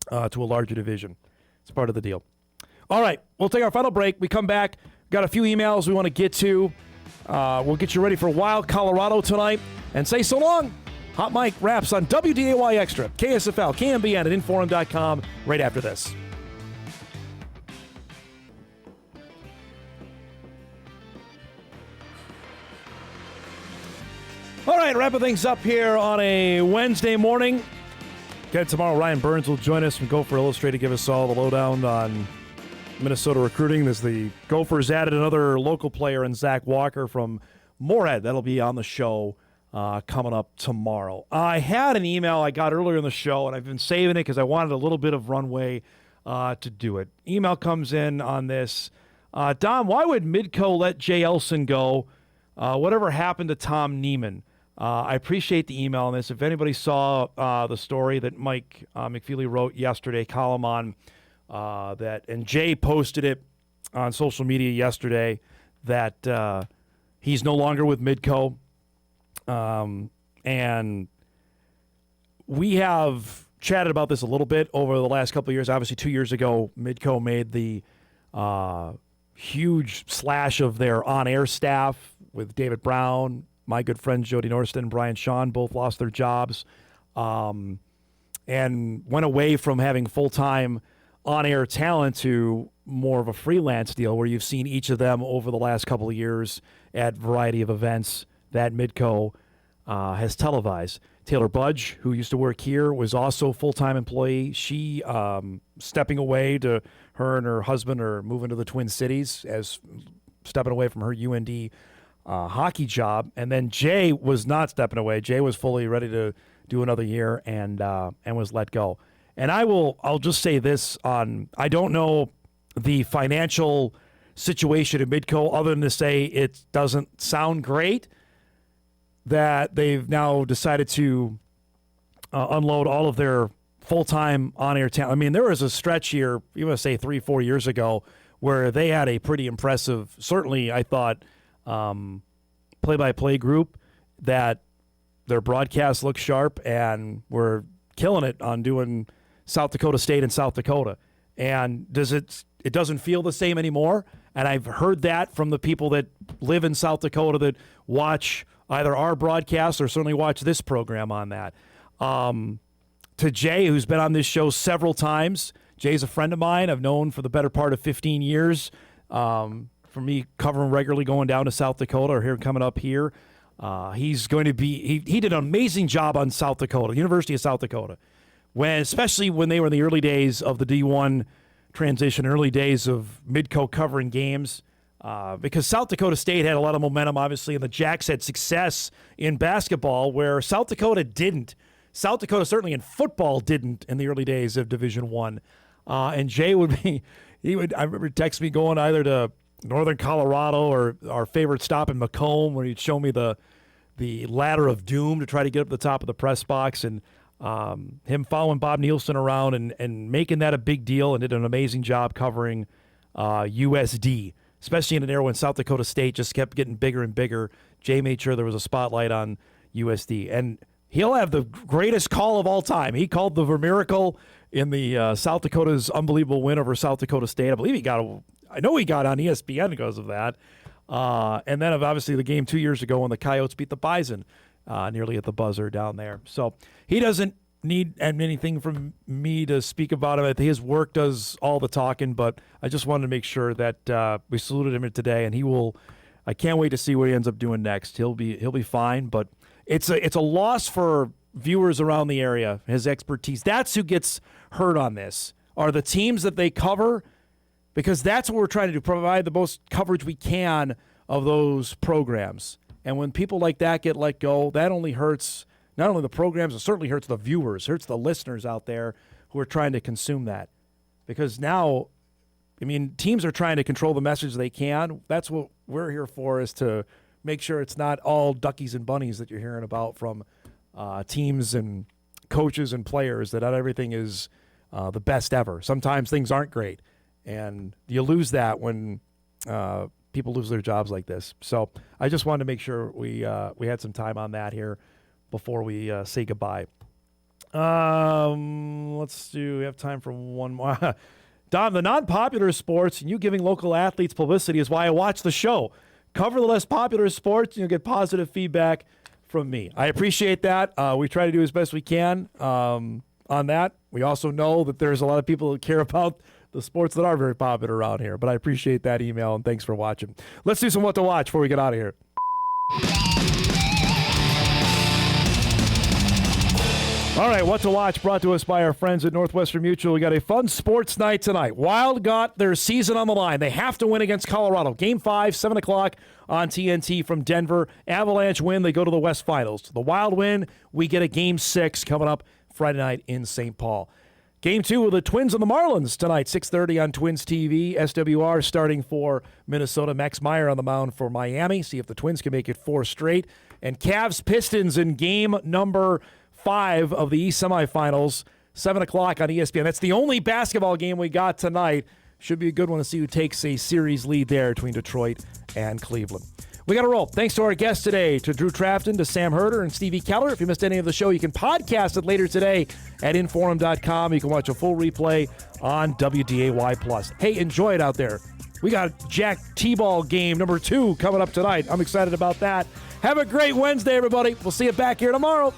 to a larger division. It's part of the deal. All right, we'll take our final break. We come back. Got a few emails we want to get to. We'll get you ready for Wild Colorado tonight. And say so long. Hot Mike wraps on WDAY Extra, KSFL, KMBN, and Inforum.com right after this. All right, wrapping things up here on a Wednesday morning. Again, tomorrow Ryan Burns will join us from Gopher Illustrated, give us all the lowdown on Minnesota recruiting. As the Gophers added another local player in Zach Walker from Moorhead. That'll be on the show coming up tomorrow. I had an email I got earlier in the show, and I've been saving it because I wanted a little bit of runway to do it. Email comes in on this. Dom, why would Midco let Jay Elson go? Whatever happened to Tom Neiman? I appreciate the email on this. If anybody saw the story that Mike McFeely wrote yesterday, column on that, and Jay posted it on social media yesterday, that he's no longer with Midco. And we have chatted about this a little bit over the last couple of years. Obviously, 2 years ago, Midco made the huge slash of their on-air staff with David Brown, my good friends Jody Norston and Brian Shawn both lost their jobs, and went away from having full-time on-air talent to more of a freelance deal where you've seen each of them over the last couple of years at a variety of events that Midco has televised. Taylor Budge, who used to work here, was also a full-time employee. She stepping away to her and her husband are moving to the Twin Cities as stepping away from her UND hockey job. And then Jay was not stepping away. Jay was fully ready to do another year and was let go. And I'll just say this I don't know the financial situation at Midco other than to say it doesn't sound great that they've now decided to unload all of their full-time on-air talent. I mean, there was a stretch here, you want to say 3-4 years ago, where they had a pretty impressive, certainly I thought, play-by-play group that their broadcast looked sharp and were killing it on doing South Dakota State and South Dakota. And it doesn't feel the same anymore. And I've heard that from the people that live in South Dakota that watch either our broadcast or certainly watch this program on that. To Jay, who's been on this show several times. Jay's a friend of mine. I've known for the better part of 15 years. For me covering regularly going down to South Dakota or here coming up here. He's going to be he did an amazing job on South Dakota, University of South Dakota. Especially when they were in the early days of the D1 transition, early days of Midco covering games. Because South Dakota State had a lot of momentum, obviously, and the Jacks had success in basketball where South Dakota didn't. South Dakota certainly in football didn't in the early days of Division I. And Jay I remember text me going either to Northern Colorado or our favorite stop in Macomb where he'd show me the ladder of doom to try to get up to the top of the press box, and him following Bob Nielsen around and making that a big deal, and did an amazing job covering USD. Especially in an era when South Dakota State just kept getting bigger and bigger. Jay made sure there was a spotlight on USD. And he'll have the greatest call of all time. He called the miracle in the South Dakota's unbelievable win over South Dakota State. I believe he got on ESPN because of that. And then obviously the game 2 years ago when the Coyotes beat the Bison nearly at the buzzer down there. So he doesn't need anything from me to speak about him. His work does all the talking, but I just wanted to make sure that we saluted him today, and I can't wait to see what he ends up doing next. He'll be fine, but it's a loss for viewers around the area, his expertise. That's who gets hurt on this, are the teams that they cover, because that's what we're trying to do, provide the most coverage we can of those programs. And when people like that get let go, that only hurts not only the programs, it certainly hurts the viewers, hurts the listeners out there who are trying to consume that. Because now, I mean, teams are trying to control the message they can. That's what we're here for, is to make sure it's not all duckies and bunnies that you're hearing about from teams and coaches and players, that not everything is the best ever. Sometimes things aren't great. And you lose that when people lose their jobs like this. So I just wanted to make sure we had some time on that here before we say goodbye. Let's do. We have time for one more. Don, the non-popular sports and you giving local athletes publicity is why I watch the show. Cover the less popular sports and you'll get positive feedback from me. I appreciate that. We try to do as best we can on that. We also know that there's a lot of people that care about the sports that are very popular around here, but I appreciate that email and thanks for watching. Let's do some What to Watch before we get out of here. All right, What to Watch brought to us by our friends at Northwestern Mutual. We got a fun sports night tonight. Wild got their season on the line. They have to win against Colorado. Game 5, 7 o'clock on TNT from Denver. Avalanche win, they go to the West Finals. The Wild win, we get a Game 6 coming up Friday night in St. Paul. Game 2 of the Twins and the Marlins tonight, 6:30 on Twins TV. SWR starting for Minnesota. Max Meyer on the mound for Miami. See if the Twins can make it 4 straight. And Cavs Pistons in game number 5 of the East semifinals, 7 o'clock on ESPN. That's the only basketball game we got tonight. Should be a good one to see who takes a series lead there between Detroit and Cleveland. We got to roll. Thanks to our guests today, to Drew Trafton, to Sam Herder, and Stevie Keller. If you missed any of the show, you can podcast it later today at inforum.com. You can watch a full replay on WDAY+. Hey, enjoy it out there. We got Jack T-Ball game number 2 coming up tonight. I'm excited about that. Have a great Wednesday, everybody. We'll see you back here tomorrow.